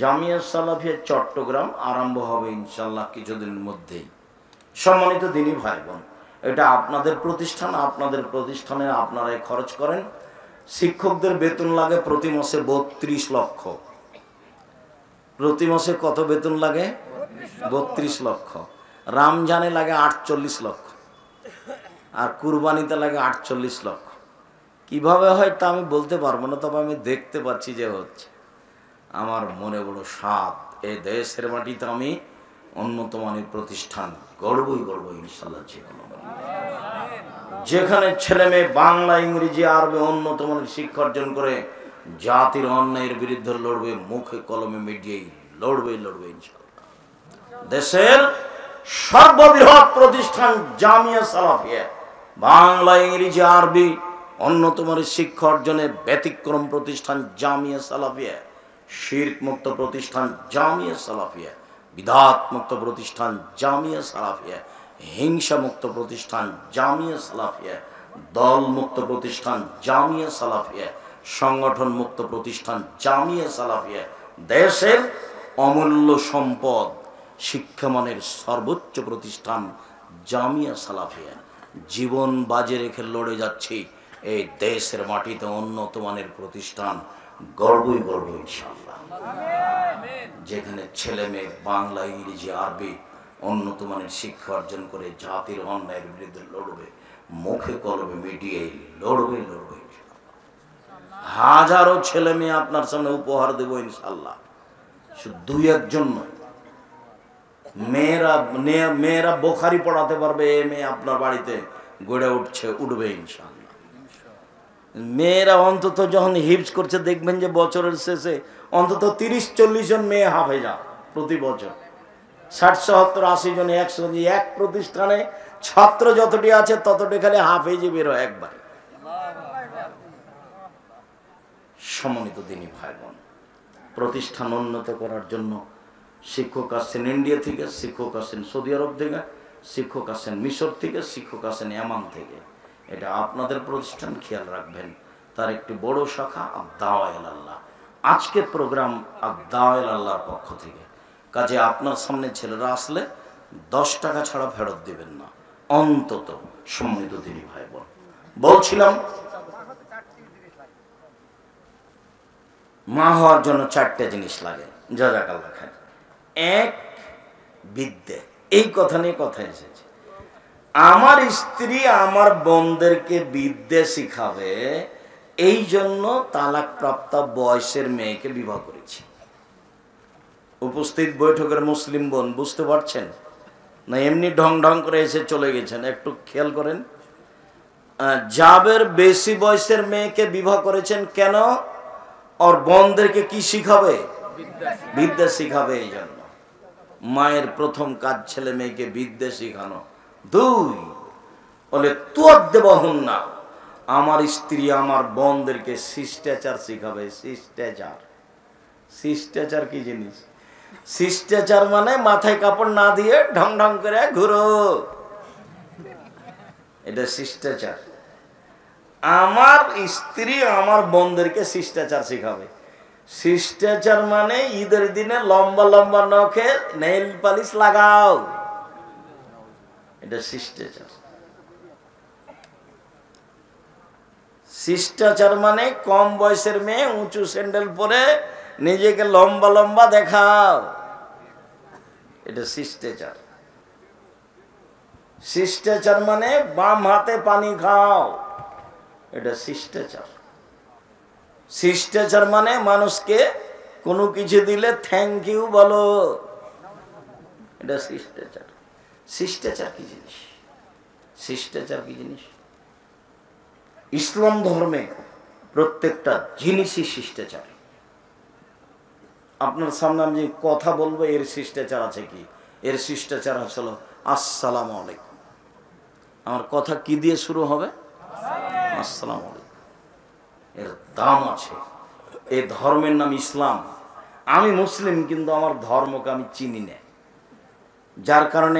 জামিয়া সালাফিয়া চট্টগ্রাম আরম্ভ হবে ইনশাল্লাহ কিছুদিনের মধ্যেই। সম্মানিত দিনী ভাই বোন, এটা আপনাদের প্রতিষ্ঠান, আপনাদের প্রতিষ্ঠানে আপনারাই খরচ করেন। শিক্ষকদের বেতন লাগে প্রতি মাসে 32 লক্ষ। প্রতি মাসে কত বেতন লাগে? 32 লক্ষ। রমজানে লাগে 48 লক্ষ, আর কুরবানিতে লাগে 48 লক্ষ। কিভাবে হয় তা আমি বলতে পারবো না, তবে আমি দেখতে পাচ্ছি যে হচ্ছে। আমার মনে বড় সাধ, এই দেশের মাটিতে আমি উন্নত মানের প্রতিষ্ঠান গড়বই ইনশাল্লাহ। যেখানে ছেলে মেয়ে বাংলা, ইংরেজি, আরবি উন্নত মানের শিক্ষা অর্জন করে জাতির অন্যায়ের বিরুদ্ধে লড়বে, মুখে কলমে মিডিয়ায় লড়বে ইনশাল্লাহ। দেশের সর্ববৃহৎ প্রতিষ্ঠান জামিয়া সালাফিয়া, বাংলা, ইংরেজি, আরবি উন্নত মানের শিক্ষা অর্জনের ব্যতিক্রম প্রতিষ্ঠান জামিয়া সালাফিয়া, শিরক মুক্ত প্রতিষ্ঠান জামিয়া সালাফিয়া, বিদআত মুক্ত প্রতিষ্ঠান জামিয়া সালাফিয়া, হিংসা মুক্ত প্রতিষ্ঠান জামিয়া সালাফিয়া, দল মুক্ত প্রতিষ্ঠান জামিয়া সালাফিয়া, সংগঠন মুক্ত প্রতিষ্ঠান জামিয়া সালাফিয়া। দেশের অমূল্য সম্পদ শিক্ষামানের সর্বোচ্চ প্রতিষ্ঠান জামিয়া সালাফিয়া। জীবন বাজে রেখে লড়ে যাচ্ছি এই দেশের মাটিতে উন্নত মানের প্রতিষ্ঠান গর্বই ইনশাআল্লাহ। যেখানে ছেলে মেয়ে বাংলা, ইংরেজি, আরবি উন্নত মানের শিক্ষা অর্জন করে জাতির অন্যায়ের বিরুদ্ধে লড়বে, মুখে কলমে মিডিয়ায় লড়বে। হাজারো ছেলে মেয়ে আপনার সামনে উপহার দেব ইনশাআল্লাহ, শুধু 2-1 জন নয়। মেয়েরা বুখারী পড়াতে পারবে, এ মেয়ে আপনার বাড়িতে গড়ে উঠবে ইনশাআল্লাহ। মেয়েরা অন্তত যখন হিফজ করছে দেখবেন যে বছরের শেষে অন্তত 30-40 জন মেয়ে হাফেজা প্রতি বছর। 60, 70, 80 জন 100 জন, এক প্রতিষ্ঠানে ছাত্র যতটি আছে ততটি খালি হাফেজি বের হয় একবার। সম্মানিত দিনী ভাই বোন, প্রতিষ্ঠান উন্নত করার জন্য শিক্ষক আসছেন ইন্ডিয়া থেকে, শিক্ষক আসছেন সৌদি আরব থেকে, শিক্ষক আসছেন মিশর থেকে, শিক্ষক আসছেন ইয়ামান থেকে। এটা আপনাদের প্রতিষ্ঠান, খেয়াল রাখবেন। তার একটি বড় শাখা আদ-দাওয়া ইলাল্লাহ। আজকের প্রোগ্রাম আদ-দাওয়া ইলাল্লাহর পক্ষ থেকে। কাজে আপনার সামনে ছেলেরা আসলে 10 টাকা ছাড়া ফেরত দিবেন না অন্তত। সম্মানিত দিনী ভাই বোন, বলছিলাম মা হওয়ার জন্য 4টে জিনিস লাগে। জাযাকাল্লাহ খাইর। 1, বিদ্যে। এই কথা নিয়ে কথা এসেছে। আমার স্ত্রী আমার বোনদেরকে বিদ্যে শিখাবে, এই জন্য তালাক প্রাপ্ত বয়সের মেয়েকে বিবাহ করেছি। উপস্থিত বৈঠকের মুসলিম বোন বুঝতে পারছেন না? এমনি ঢং ঢং করে এসে চলে গেছেন? একটু খেয়াল করেন। জাবের বেশি বয়সের মেয়েকে বিবাহ করেছেন কেন? ওর বোনদেরকে কি শিখাবে? বিদ্যা শিখাবে। এই জন্য মায়ের প্রথম কাজ ছেলে মেয়েকে বিদ্যা শিখানো। 2, বলে তুয়াদ্দেবাহুন না, আমার স্ত্রী আমার বোনদেরকে শিষ্টাচার শিখাবে। শিষ্টাচার, শিষ্টাচার কি জিনিস? শিষ্টাচার মানে মাথায় কাপড় না দিয়ে ঢং ঢং করে ঘুরো, এটা শিষ্টাচার। আমার স্ত্রী আমার বোনদেরকে শিষ্টাচার শিখাবে। শিষ্টাচার মানে ঈদের দিনে লম্বা লম্বা নখে নেইল পালিশ লাগাও, এটা শিষ্টাচার। শিষ্টাচার মানে কম বয়সের মেয়ে উঁচু স্যান্ডেল পরে নিজেকে লম্বা লম্বা দেখাও, এটা শিষ্টাচার। শিষ্টাচার মানে বাম হাতে পানি খাও, এটা শিষ্টাচার। শিষ্টাচার মানে মানুষকে কোনো কিছু দিলে থ্যাংক ইউ বলো, এটা শিষ্টাচার। শিষ্টাচার কি জিনিস? শিষ্টাচার কি জিনিস? ইসলাম ধর্মে প্রত্যেকটা জিনিসই শিষ্টাচার। আপনার সামনে আমি কথা বলবো, এর শিষ্টাচার আছে কি? এর শিষ্টাচার হলো আসসালামু আলাইকুম। আমার কথা কি দিয়ে শুরু হবে? আসসালামু আলাইকুম। এর দাম আছে। এই ধর্মের নাম ইসলাম। আমি মুসলিম, কিন্তু আমার ধর্মকে আমি চিনি না, যার কারণে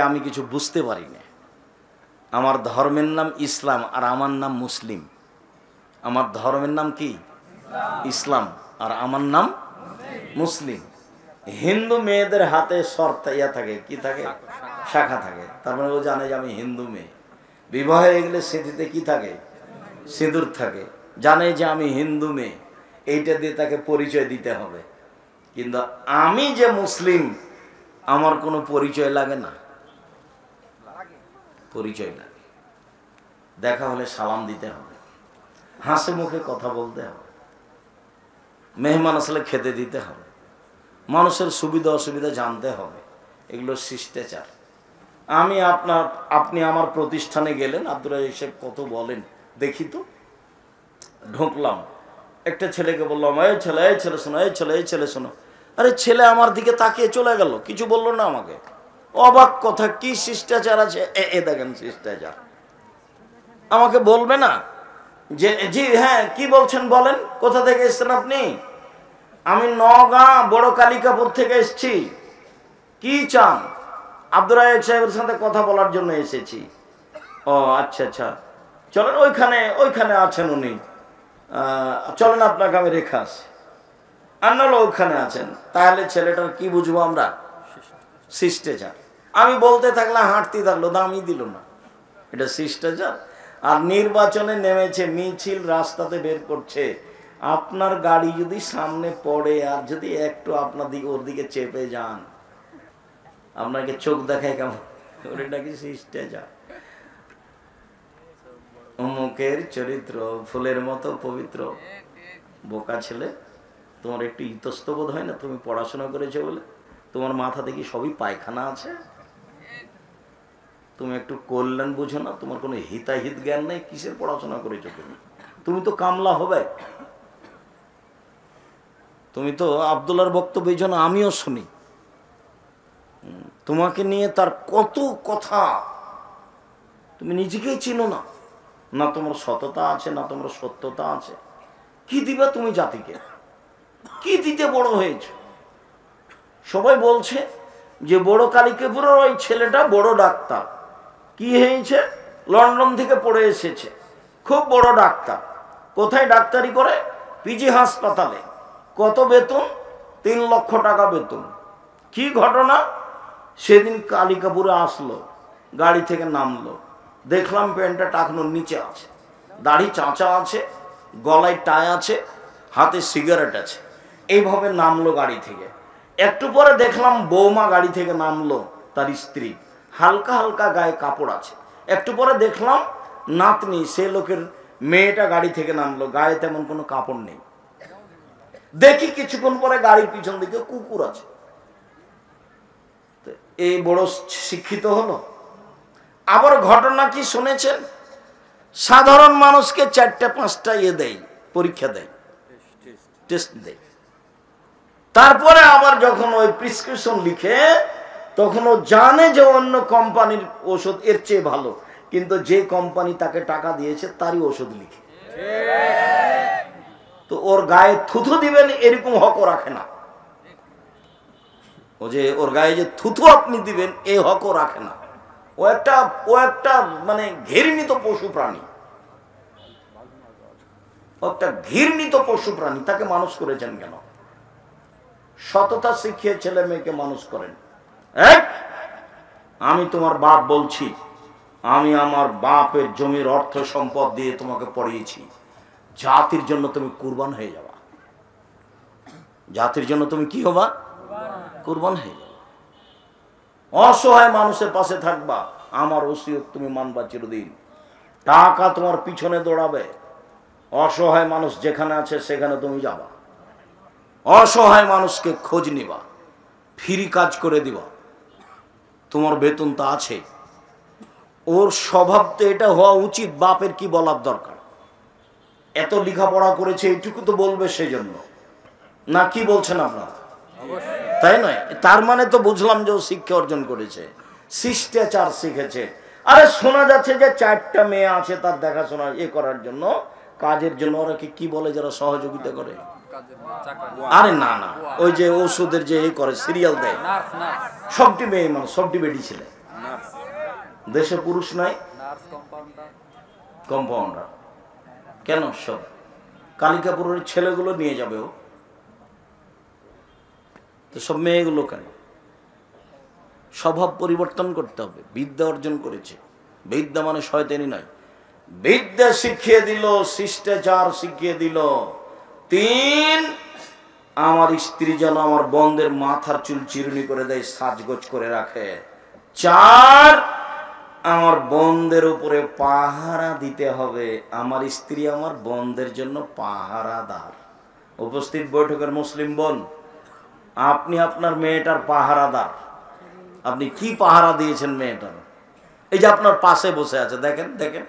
আমি কিছু বুঝতে পারি না। আমার ধর্মের নাম ইসলাম আর আমার নাম মুসলিম। আমার ধর্মের নাম কি? ইসলাম আর আমার নাম মুসলিম। হিন্দু মেয়েদের হাতে শর্ত ইয়া থাকে, কি থাকে? শাখা থাকে। তার মানে ও জানে যে আমি হিন্দু মেয়ে। বিবাহ হয়ে গেলে স্মৃতিতে কি থাকে? সিঁদুর থাকে। জানে যে আমি হিন্দু মেয়ে, এইটা দিয়ে তাকে পরিচয় দিতে হবে। কিন্তু আমি যে মুসলিম, আমার কোনো পরিচয় লাগে না। পরিচয় লাগে। দেখা হলে সালাম দিতে হবে, হাসি মুখে কথা বলতে হবে, মেহমান আসলে খেতে দিতে হবে, মানুষের সুবিধা অসুবিধা জানতে হবে। এগুলো শিষ্টাচার। আপনি আমার প্রতিষ্ঠানে গেলেন, আব্দুল রাজ্জাক সাহেব কত বলেন দেখি তো। ঢুকলাম, একটা ছেলেকে বললাম, এই ছেলে শোনো, এই ছেলে শোনো। আরে ছেলে আমার দিকে তাকিয়ে চলে গেল, কিছু বললো না আমাকে। অবাক কথা, কি শিষ্টাচার আছে? এ দেখেন শিষ্টাচার। আমাকে বলবে না যে জি হ্যাঁ কি বলছেন বলেন, কোথা থেকে এসছেন আপনি? আমি নওগাঁ বড় কালিকাপুর থেকে এসেছি। কি চান? আব্দুর রাজ্জাক সাহেবের সাথে কথা বলার জন্য এসেছি। ও আচ্ছা আচ্ছা, চলেন ওইখানে আছেন উনি, চলেন আপনাকে আমি রেখে আসি। আন্নালো ওখানে আছেন। তাহলে ছেলেটার কি বুঝবো আমরা? শিষ্টাচার। আমি বলতে থাকলাম, হাঁটতে থাকলো, দামই দিল না, এটা শিষ্টাচার। আর নির্বাচনে নেমেছে, মিছিল রাস্তাতে বের করছে, আপনার গাড়ি যদি সামনে পড়ে আর যদি একটু ওর দিকে চেপে যান, আপনাকে চোখ দেখায় কেমন? ওটা কি শিষ্টাচার? অমুকের চরিত্র ফুলের মতো পবিত্র। বোকা ছেলে, তোমার একটু ইতস্তবোধ হয় না? তুমি পড়াশোনা করেছো বলে তোমার মাথা দেখি সবই পায়খানা আছে। তুমি একটু কল্যাণ বুঝো না? তোমার কোনো হিতাহিত জ্ঞান নেই। কিসের পড়াশোনা করেছো তুমি? তুমি তো কামলা হবে। তুমি তো আব্দুল্লাহর বক্তব্য এই জন্য আমিও শুনি। তোমাকে নিয়ে তার কত কথা, তুমি নিজেকেই চিনো না, না তোমার সততা আছে না তোমার সত্যতা আছে। কি দিবা তুমি জাতিকে? কি দিতে বড় হয়েছে? সবাই বলছে যে বড় কালিকাপুরের ওই ছেলেটা বড় ডাক্তার। কি হয়েছে? লন্ডন থেকে পড়ে এসেছে, খুব বড় ডাক্তার। কোথায় ডাক্তারি করে? পিজি হাসপাতালে। কত বেতন? 3 লক্ষ টাকা বেতন। কি ঘটনা? সেদিন কালিকাপুরে আসলো, গাড়ি থেকে নামলো, দেখলাম প্যান্টটা টাকনোর নিচে আছে, দাড়ি চাঁচা আছে, গলায় টাই আছে, হাতে সিগারেট আছে। এইভাবে নামলো গাড়ি থেকে। একটু পরে দেখলাম বৌমা গাড়ি থেকে নামলো, তার স্ত্রী, হালকা হালকা গায়ে কাপড় আছে। একটু পরে দেখলাম নাতনি, সে লোকের মেয়েটা গাড়ি থেকে নামলো, গায়ে তেমন কোনো কাপড় নেই। দেখি কিছুক্ষণ পরে গাড়ির পিছন দিকে কুকুর আছে। এই বড় শিক্ষিত হলো। আবার ঘটনা কি শুনেছেন? সাধারণ মানুষকে 4টা-5টা দেয়, পরীক্ষা দেয়, টেস্ট দেয়। তারপরে আবার যখন ওই প্রেসক্রিপশন লিখে, তখন ও জানে যে অন্য কোম্পানির ওষুধ এর চেয়ে ভালো, কিন্তু যে কোম্পানি তাকে টাকা দিয়েছে তারই ওষুধ লিখে। তো ওর গায়ে থুথু দিবেন এরকম হকও রাখে না। ও যে ওর গায়ে যে থুথু আপনি দিবেন এই হকও রাখে না। ও একটা মানে ঘৃণিত পশু প্রাণী, একটা ঘৃণিত পশু প্রাণী। তাকে মানুষ করেছেন কেন? সততা শিখিয়ে ছেলে মেয়েকে মানুষ করেন। আমি তোমার বাপ বলছি, আমি আমার বাপের জমির অর্থ সম্পদ দিয়ে তোমাকে পড়িয়েছি, জাতির জন্য তুমি কুরবান হয়ে যাবা। জাতির জন্য তুমি কি হবা? কুরবান হয়ে যাবা। অসহায় মানুষের পাশে থাকবা, আমার ওসিয়ত তুমি মানবা চিরদিন। টাকা তোমার পিছনে দৌড়াবে, অসহায় মানুষ যেখানে আছে সেখানে তুমি যাবা, অসহায় মানুষকে খোঁজ নিবা, ফ্রি কাজ করে দিবা, তোমার বেতন তো আছে। ওর স্বভাব তো এটা হওয়া উচিত। বাপের কি বলার দরকার? এত লেখাপড়া করেছে এইটুকু তো বলবে সেই জন্য, না কি বলছেন আপনারা? তাই নয়? তার মানে তো বুঝলাম যে ও শিক্ষা অর্জন করেছে, শিষ্টাচার শিখেছে। আরে শোনা যাচ্ছে যে 4টা মেয়ে আছে তার দেখাশোনা করার জন্য, কাজের জন্য। ওরা কি বলে যারা সহযোগিতা করে? আরে না না, ওই যে ওষুধের যে করে সিরিয়াল দেয়, সবটি মেয়ে মানুষ, সবটি বেটি ছেলে। দেশে পুরুষ নাই, কম্পাউন্ডার। কেন? সব কালিকাপুরের ছেলেগুলো নিয়ে যাবে ও, তো সব মেয়েগুলো কেন? স্বভাব পরিবর্তন করতে হবে। বিদ্যা অর্জন করেছে, বিদ্যা মানে শয়তানি নয়। বিদ্যা শিখিয়ে দিল, শিষ্টাচার শিখিয়ে দিল। 3, আমার স্ত্রী যেন আমার বোনদের মাথার চুল চিরুনি করে দেয়, সাজগোজ করে রাখে। 4, আমার বোনদের উপরে পাহারা দিতে হবে। আমার স্ত্রী আমার বোনদের জন্য পাহারাদার। উপস্থিত বৈঠকের মুসলিম বোন, আপনি আপনার মেয়েটার পাহারাদার। আপনি কি পাহারা দিয়েছেন মেয়েটার? এই যে আপনার পাশে বসে আছে, দেখেন দেখেন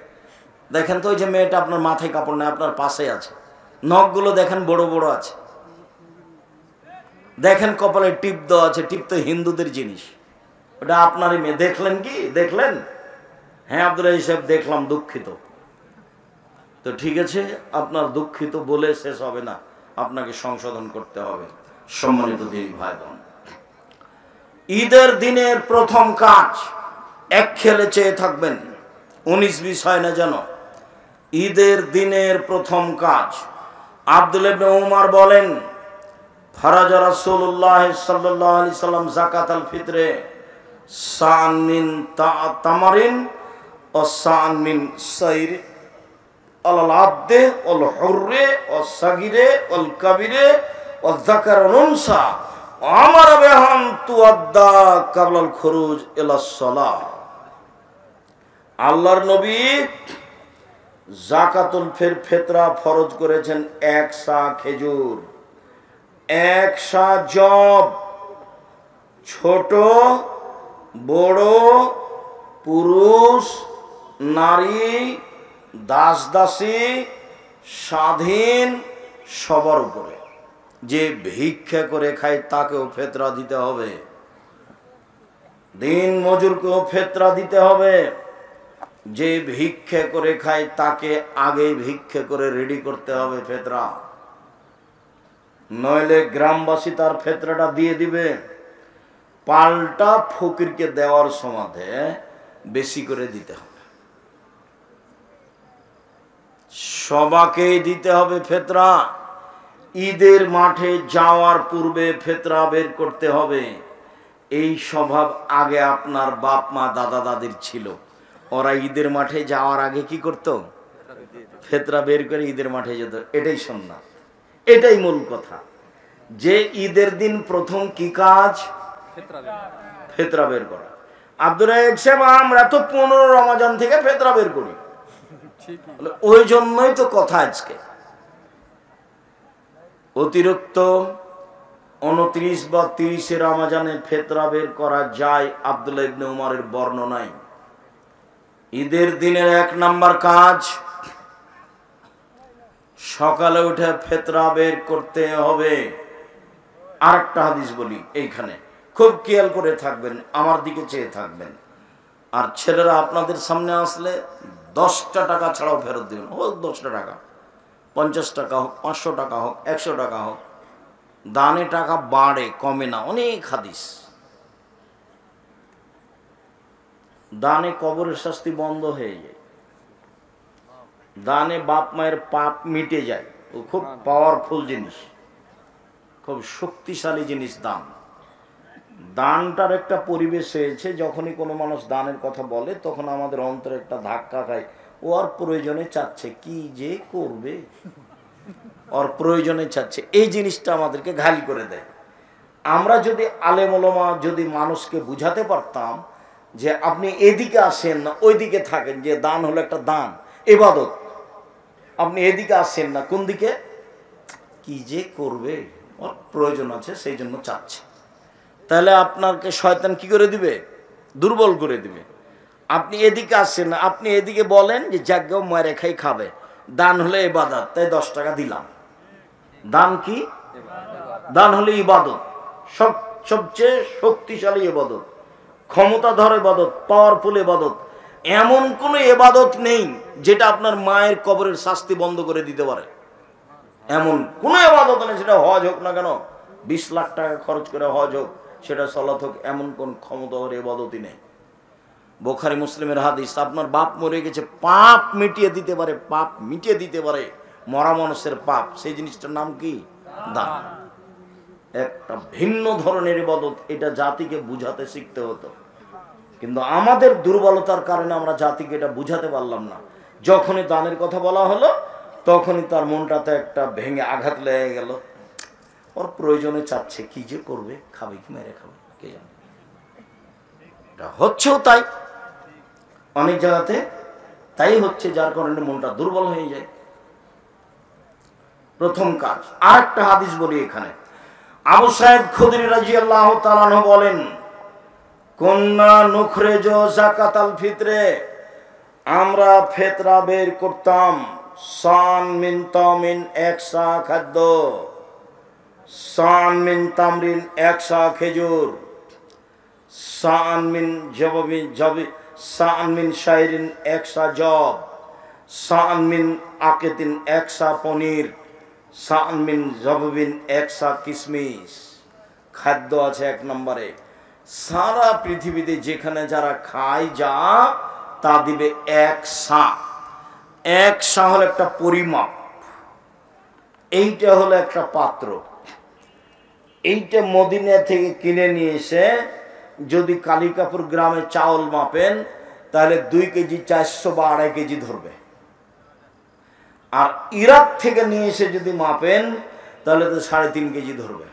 দেখেন তো, ওই যে মেয়েটা আপনার মাথায় কাপড় নেই, আপনার পাশে আছে। নখগুলো দেখেন বড় বড় আছে, দেখেন কপালে টিপ দেওয়া আছে। টিপ তো হিন্দুদের জিনিস, ওটা আপনারই মেয়ে। দেখলেন কি? দেখলেন? হ্যাঁ আব্দুল সাহেব দেখলাম, দুঃখিত। তো ঠিক আছে, আপনার দুঃখিত বলে শেষ হবে না, আপনাকে সংশোধন করতে হবে। সম্মানিত দিনী ভাই বোন, ঈদের দিনের প্রথম কাজ এক খেলে চেয়ে থাকবেন, 19-20 হয় না যেন। ঈদের দিনের প্রথম কাজ, আব্দুল্লাহ ইবনে উমর বলেন, ফারাজা রাসূলুল্লাহ সাল্লাল্লাহু আলাইহি সাল্লাম যাকাতাল ফিতরে সান মিন তামারিন ও সান মিন সাইর আলাল আবদে ওয়াল হুররে ওয়াস সাগিরে ওয়াল কাবিরে ওয়াল যাকার ওয়াল উনসা আমারা বিহান তুআদ্দা ক্বাবলাল খুরুজ ইলাস সালাহ। আল্লাহর নবী যাকাতুল ফিতরা ফরজ করেছেন 1 সা খেজুর, 1 সা জব, ছোট বড়, পুরুষ নারী, দাস দাসী, স্বাধীন, সবার উপরে। যে ভিক্ষা করে খায় তাকেও ফিতরা দিতে হবে। দিন মজুরকেও ফেতরা দিতে হবে। যে ভিক্ষে করে খায় তাকে আগে ভিক্ষে করে রেডি করতে হবে ফেতরা, নইলে গ্রামবাসী তার ফেতরাটা দিয়ে দিবে। পাল্টা ফকিরকে দেওয়ার সমাধে বেশি করে দিতে হবে, সবাকেই দিতে হবে ফেতরা। ঈদের মাঠে যাওয়ার পূর্বে ফেতরা বের করতে হবে। এই স্বভাব আগে আপনার বাপ মা দাদা দাদির ছিল। ওরা ঈদের মাঠে যাওয়ার আগে কি করত? ফেতরা বের করে ঈদের মাঠে যেত। এটাই সুন্নাত, এটাই মূল কথা। যে ঈদের দিন প্রথম কি কাজ? ফেতরা বের করা। আব্দুর রাজ্জাক সাহেব, আমরা তো 15 রমজান থেকে ফেতরা বের করি। ওই জন্যই তো কথা আজকে। অতিরিক্ত 29 বা 30 রমজানে ফেতরা বের করা যায় আব্দুল্লাহ ইবনে উমরের বর্ণনায়। ঈদের দিনের 1 নাম্বার কাজ সকালে উঠে ফেতরা বের করতে হবে। আরেকটা হাদিস বলি এইখানে, খুব খেয়াল করে থাকবেন, আমার দিকে চেয়ে থাকবেন। আর ছেলেরা আপনাদের সামনে আসলে 10টা টাকা ছাড়াও ফেরত দেবেন। হোক 10টা টাকা, 50 টাকা হোক, 500 টাকা হোক, 100 টাকা হোক। দানে টাকা বাড়ে, কমে না। অনেক হাদিস। দানে কবরের শাস্তি বন্ধ হয়ে যায়, দানে বাপ মায়ের পাপ মিটে যায়। ও খুব পাওয়ারফুল জিনিস, খুব শক্তিশালী জিনিস দান। দানটার একটা পরিবেশ হয়েছে, যখনই কোনো মানুষ দানের কথা বলে তখন আমাদের অন্তরে একটা ধাক্কা খায়। ও আর প্রয়োজনে চাচ্ছে, কি যে করবে, ওর প্রয়োজনে চাচ্ছে। এই জিনিসটা আমাদেরকে ঘালি করে দেয়। আমরা যদি আলেম ওলামা যদি মানুষকে বুঝাতে পারতাম যে আপনি এদিকে আসেন না ওইদিকে থাকেন, যে দান হলো একটা দান, ইবাদত, আপনি এদিকে আসেন না, কোন দিকে, কি যে করবে, ওর প্রয়োজন আছে সেই জন্য চাচ্ছে, তাহলে আপনাকে শয়তান কি করে দিবে? দুর্বল করে দিবে। আপনি এদিকে আসছেন না, আপনি এদিকে বলেন যে যাজ্ঞ মরে খাই খাবে, দান হলে ইবাদত, তাই 10 টাকা দিলাম। দান কি? দান হলে ইবাদত, সবচেয়ে শক্তিশালী ইবাদত, ক্ষমতাধর ইবাদত, পাওয়ারফুল ইবাদত। এমন কোন ইবাদত নেই যেটা আপনার মায়ের কবরের শাস্তি বন্ধ করে দিতে পারে। এমন কোন ইবাদত নেই, সেটা হজ হোক না কেন, 20 লাখ টাকা খরচ করে হজ হোক, সেটা সালাত হোক, এমন কোন ক্ষমতাধর ইবাদতই নেই। বুখারী মুসলিমের হাদিস, আপনার বাপ মরে গেছে, পাপ মিটিয়ে দিতে পারে, পাপ মিটিয়ে দিতে পারে মরা মানুষের পাপ। সেই জিনিসটার নাম কি? দান। একটা ভিন্ন ধরনের ইবাদত। এটা জাতিকে বুঝাতে শিখতে হতো, কিন্তু আমাদের দুর্বলতার কারণে আমরা জাতিকে এটা বুঝাতে পারলাম না। যখনই দানের কথা বলা হলো তখনই তার মনটাতে একটা ভেঙে আঘাত লেগে গেল। ওর প্রয়োজনে চাচ্ছে, কি যে করবে, খাবে কি মেরে খাবে কে জানে। এটা হচ্ছেও তাই, অনেক জায়গাতে তাই হচ্ছে, যার কারণে মনটা দুর্বল হয়ে যায়। প্রথম কাজ। আরেকটা হাদিস বলি এখানে, আবু সাঈদ খুদরি রাদিয়াল্লাহু তাআলা আনহু বলেন, কুন্না নুখরিজু যাকাতাল ফিতরে, আমরা ফিতরা বের করতাম, সান মিন তামিন, 1 সা খাদ্য, সান মিন তামরিন, 1 সা খেজুর, সান মিন জববিন, সান মিন শাইরিন, 1 সা জব, সান মিন আকিতিন, 1 সা পনির, সান মিন জববিন, 1 সা কিশমিশ। খাদ্য আছে 1 নম্বরে। সারা পৃথিবীতে যেখানে যারা খায় যা তা দিবে 1 সা। 1 সা হলো একটা পরিমাপ, এইটা হলো একটা পাত্র। এইটা মদিনা থেকে কিনে নিয়ে এসে যদি কালিকাপুর গ্রামে চাউল মাপেন তাহলে 2 কেজি 400 বা 2.5 কেজি ধরবে। আর ইরাক থেকে নিয়ে এসে যদি মাপেন তাহলে তো 3.5 কেজি ধরবে।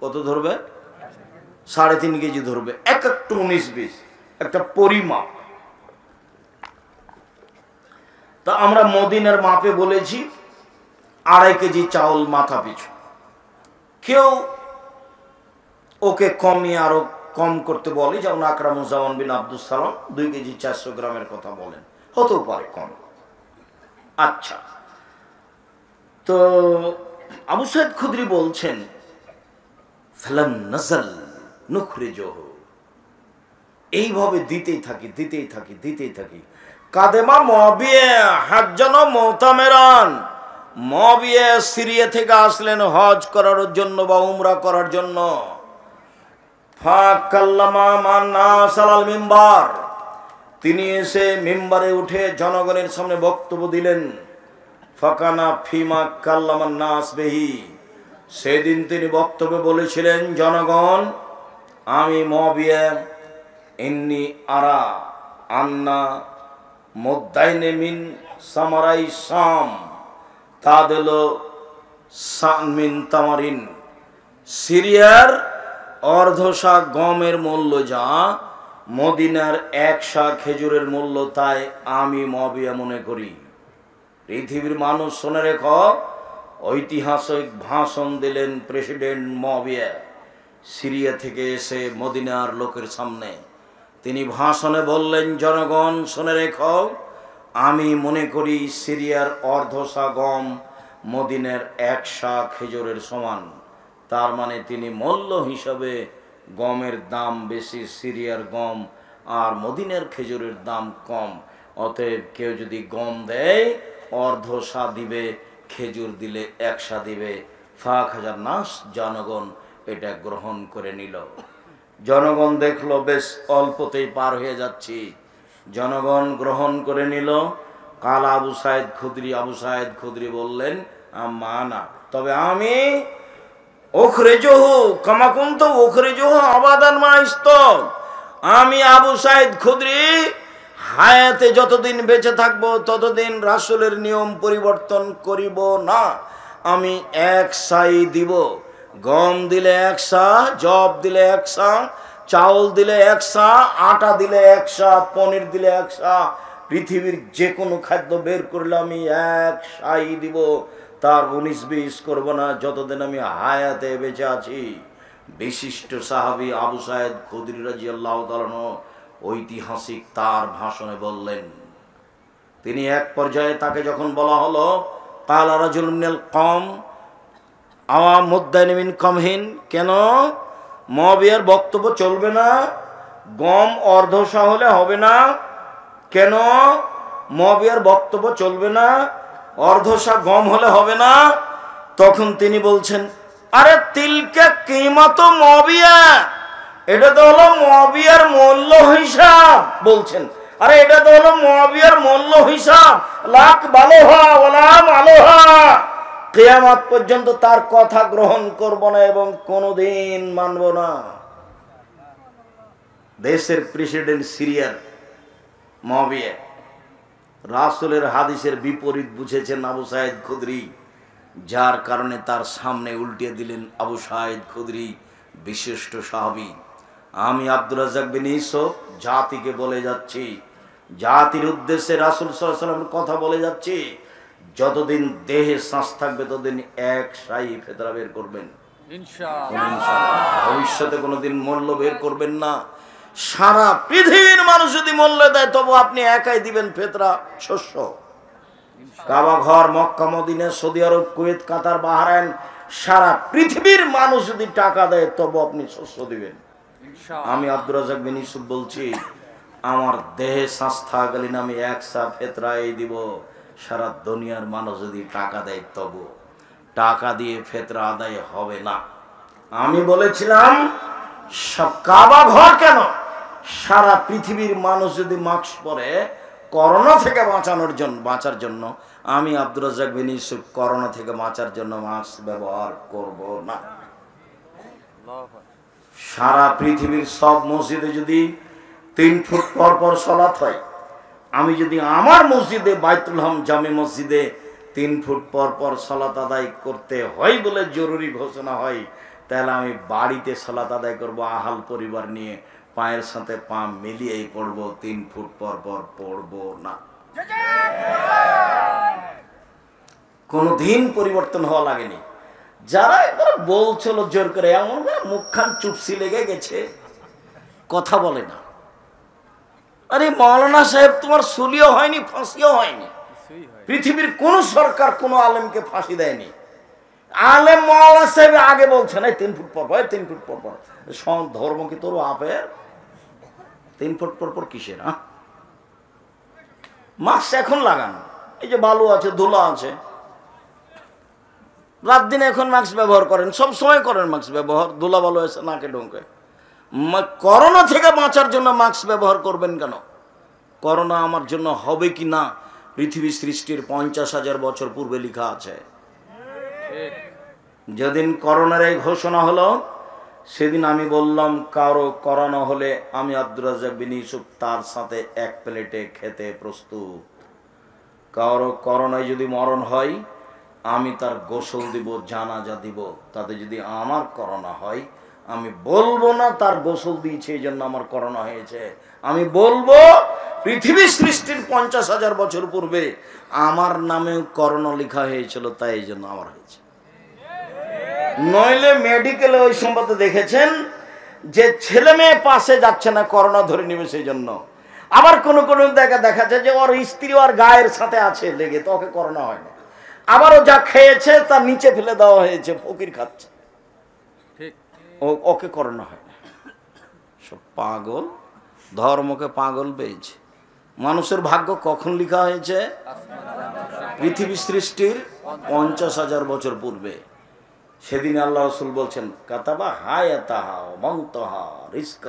কত ধরবে? 3.5 কেজি ধরবে। 19-20 একটা পরিমাপ। তা আমরা মদিনার মাপে বলেছি 2.5 কেজি চাউল মাথা পিছু। কেউ ওকে কমিয়ে আরো কম করতে বলে, যেমন আকরামুজ্জামান বিন আব্দুস সালাম 2 কেজি 400 গ্রামের কথা বলেন, হতেও পারে কম। আচ্ছা, তো আবু সাঈদ খুদরি বলছেন, ফালাম নাযাল নুখরিজুহু, এইভাবে দিতেই থাকি। কাদেমা মুআবিয়া হাজ্জান মুতামিরান। মুআবিয়া সিরিয়া থেকে আসলেন হজ করার জন্য বা উমরা করার জন্য। ফাকাল্লামা মান নাস আলাল মিম্বার। তিনি এসে মিম্বারে উঠে জনগণের সামনে বক্তব্য দিলেন। ফাকানা ফিমা কাল্লামান নাস বিহি। সেদিন তিনি বক্তব্যে বলেছিলেন, জনগণ, আমি মুআবিয়া ইন্নী আরা আন্না মুদ্দাইনে মিন সামারাই শাম তাদেলো সান মিন তামারিন। সিরিয়ার অর্ধশা গমের মূল্য যা, মদিনার 1 শা খেজুরের মূল্য তাই আমি মুআবিয়া মনে করি। পৃথিবীর মানুষ শুনে রেখো, ঐতিহাসিক ভাষণ দিলেন প্রেসিডেন্ট মুআবিয়া সিরিয়া থেকে এসে মদিনার লোকের সামনে। তিনি ভাষণে বললেন, জনগণ শুনে রেখো, আমি মনে করি সিরিয়ার অর্ধশা গম মদিনার 1 শা খেজুরের সমান। তার মানে তিনি মূল্য হিসাবে গমের দাম বেশি, সিরিয়ার গম, আর মদিনার খেজুরের দাম কম। অতএব কেউ যদি গম দেয় অর্ধশা দিবে, খেজুর দিলে 1 শা দিবে। ফাখাজার নাস, জনগণ এটা গ্রহণ করে নিল। জনগণ দেখলো বেশ অল্পতেই পার হয়ে যাচ্ছি, জনগণ গ্রহণ করে নিল। কাল আবু সাইদ খুদরি বললেন, মানা, তবে আমি আমি আবু সাইদ খুদরি হায়াতে যতদিন বেঁচে থাকবো ততদিন রাসূলের নিয়ম পরিবর্তন করিব না। আমি 1 শাই দিব। গম দিলে 1 শা, জব দিলে 1 শা, চাউল দিলে 1 শা, আটা দিলে 1 শা, পনির দিলে 1 শা। পৃথিবীর যে কোনো খাদ্য বের করলে আমি 1 শাই দিব, তার 19-20 করব না যতদিন আমি হায়াতে বেঁচে আছি। বিশিষ্ট সাহাবী আবু সাইদ খুদরি রাদিয়াল্লাহু তাআলা ঐতিহাসিক তার ভাষণে বললেন। তিনি এক পর্যায়ে তাকে যখন বলা হলো, কালা রাজুলুন মিনাল কওম আওয়া মুদ্দাইন মিন কামহিন, কেন মুআবিয়ার বক্তব্য চলবে না? গম অর্ধশা হলে হবে না? কেন মুআবিয়ার বক্তব্য চলবে না? অর্ধশা গম হলে হবে না? তখন তিনি বলছেন, আরে তিলকা কিমাত মুআবিয়া, এটা তো হলো মুআবিয়ার মূল্য হিসাব। বলছেন, আরে এটা তো হলো মুআবিয়ার মূল্য হিসাব। লাক বালোহা ওয়ালাম আলোহা, কিয়ামত পর্যন্ত তার কথা গ্রহণ করব না এবং কোনোদিন মানব না। দেশের প্রেসিডেন্ট সিরিয়ার মুআবিয়া রাসূলের হাদিসের বিপরীত বুঝেছেন আবু সাইদ খুদরি, যার কারণে তার সামনে উল্টিয়ে দিলেন আবু সাইদ খুদরি, বিশিষ্ট সাহাবী। আমি আব্দুর রাজ্জাক বিন ইউসুফ জাতিকে বলে যাচ্ছি, জাতির উদ্দেশ্যে রাসূল সাল্লাল্লাহু আলাইহি ওয়াসাল্লামের কথা বলে যাচ্ছি, যতদিন দেহে শ্বাস থাকবে ততদিন 1 শাই ফেতরা বের করবেন ইনশাআল্লাহ। ভবিষ্যতে কোনোদিন মূল্য বের করবেন না। সারা পৃথিবীর মানুষ যদি মূল্য দেয় তবু আপনি একাই দিবেন ফেতরা, শস্য। কাবা ঘর, মক্কা, মদিনা, সৌদি আরব, কুয়েত, কাতার, বাহরাইন, সারা পৃথিবীর মানুষ যদি টাকা দেয় তবু আপনি শস্য দিবেন। আমি আব্দুর রাজ্জাক বিন ইউসুফ বলছি, আমার দেহে শ্বাস থাকাকালীন আমি 1 শা ফেতরা দিব। সারা দুনিয়ার মানুষ যদি টাকা দেয় তবু টাকা দিয়ে ফেতরা আদায় হবে না। আমি বলেছিলাম সব কাবা ঘর কেন, সারা পৃথিবীর মানুষ যদি মাস্ক পরে করোনা থেকে বাঁচার জন্য, আমি আব্দুর রাজ্জাক বিন ইউসুফ করোনা থেকে বাঁচার জন্য মাস্ক ব্যবহার করব না। সারা পৃথিবীর সব মসজিদে যদি 3 ফুট পর পর সালাত হয়, আমি যদি আমার মসজিদে বাইতুল হাম জামে মসজিদে 3 ফুট পর পর সালাত আদায় করতে হয় বলে জরুরি ঘোষণা হয়, তাহলে আমি বাড়িতে সালাত আদায় করব আহাল পরিবার নিয়ে, পায়ের সাথে পা মিলিয়েই পড়বো, 3 ফুট পর পর পড়বো না। কোনদিন পরিবর্তন হওয়া লাগেনি। যারা একবার বলছিল জোর করে, এমন মুখখান চুপসি লেগে গেছে, কথা বলে না। আরে মাওলানা সাহেব, তোমার সুলিও হয়নি, ফাঁসিও হয়নি। পৃথিবীর কোন সরকার কোন আলেমকে ফাঁসি দেয়নি। আলেম মাওলানা সাহেব আগে বলছেন 3 ফুট পর পর, 3 ফুট পর পর। ধর্ম কি তোর আপের? 3 ফুট পর পর কিসের? মাস্ক এখন লাগান, এই যে বালু আছে, ধুলা আছে, রাত দিন এখন মাস্ক ব্যবহার করেন, সব সময় করেন মাস্ক ব্যবহার, ধুলা বালু এসে নাকে ঢোকে। করোনা থেকে বাঁচার জন্য মাস্ক ব্যবহার করবেন কেন? করোনা আমার জন্য হবে কি না পৃথিবী সৃষ্টির 50,000 বছর পূর্বে লেখা আছে। যেদিন করোনার এই ঘোষণা হলো সেদিন আমি বললাম কারো করোনা হলে আমি আব্দুর রাজ্জাক বিন ইউসুফ তার সাথে এক প্লেটে খেতে প্রস্তুত। কারো করোনায় যদি মরণ হয় আমি তার গোসল দিব, জানাজা দিব। তাতে যদি আমার করোনা হয় আমি বলবো না তার গোসল দিয়েছে এই জন্য আমার করোনা হয়েছে, আমি বলবো পৃথিবী সৃষ্টির 50,000 বছর পূর্বে আমার নামে করোনা লেখা হয়েছিল, তাই এই জন্য আমার হয়েছে। নইলে মেডিকেলে ওই সম্পর্কে দেখেছেন যে ছেলে মেয়ে পাশে যাচ্ছে না, করোনা ধরে নেবে সেই জন্য। আবার কোন কোন জায়গায় দেখা যায় যে ওর স্ত্রী ওর গায়ের সাথে আছে লেগে, তো ওকে করোনা হয় না। আবারও যা খেয়েছে তার নিচে ফেলে দেওয়া হয়েছে, ফকির খাচ্ছে, ওকে করোনা হয় না। সব পাগল, ধর্মকে পাগল পেয়েছে। মানুষের ভাগ্য কখন লেখা হয়েছে? পৃথিবী সৃষ্টির 50,000 বছর পূর্বে। সেদিন আল্লাহ রাসূল বলছেন কাতাবা হায়াতাহা ওয়া মাউতাহা রিজকা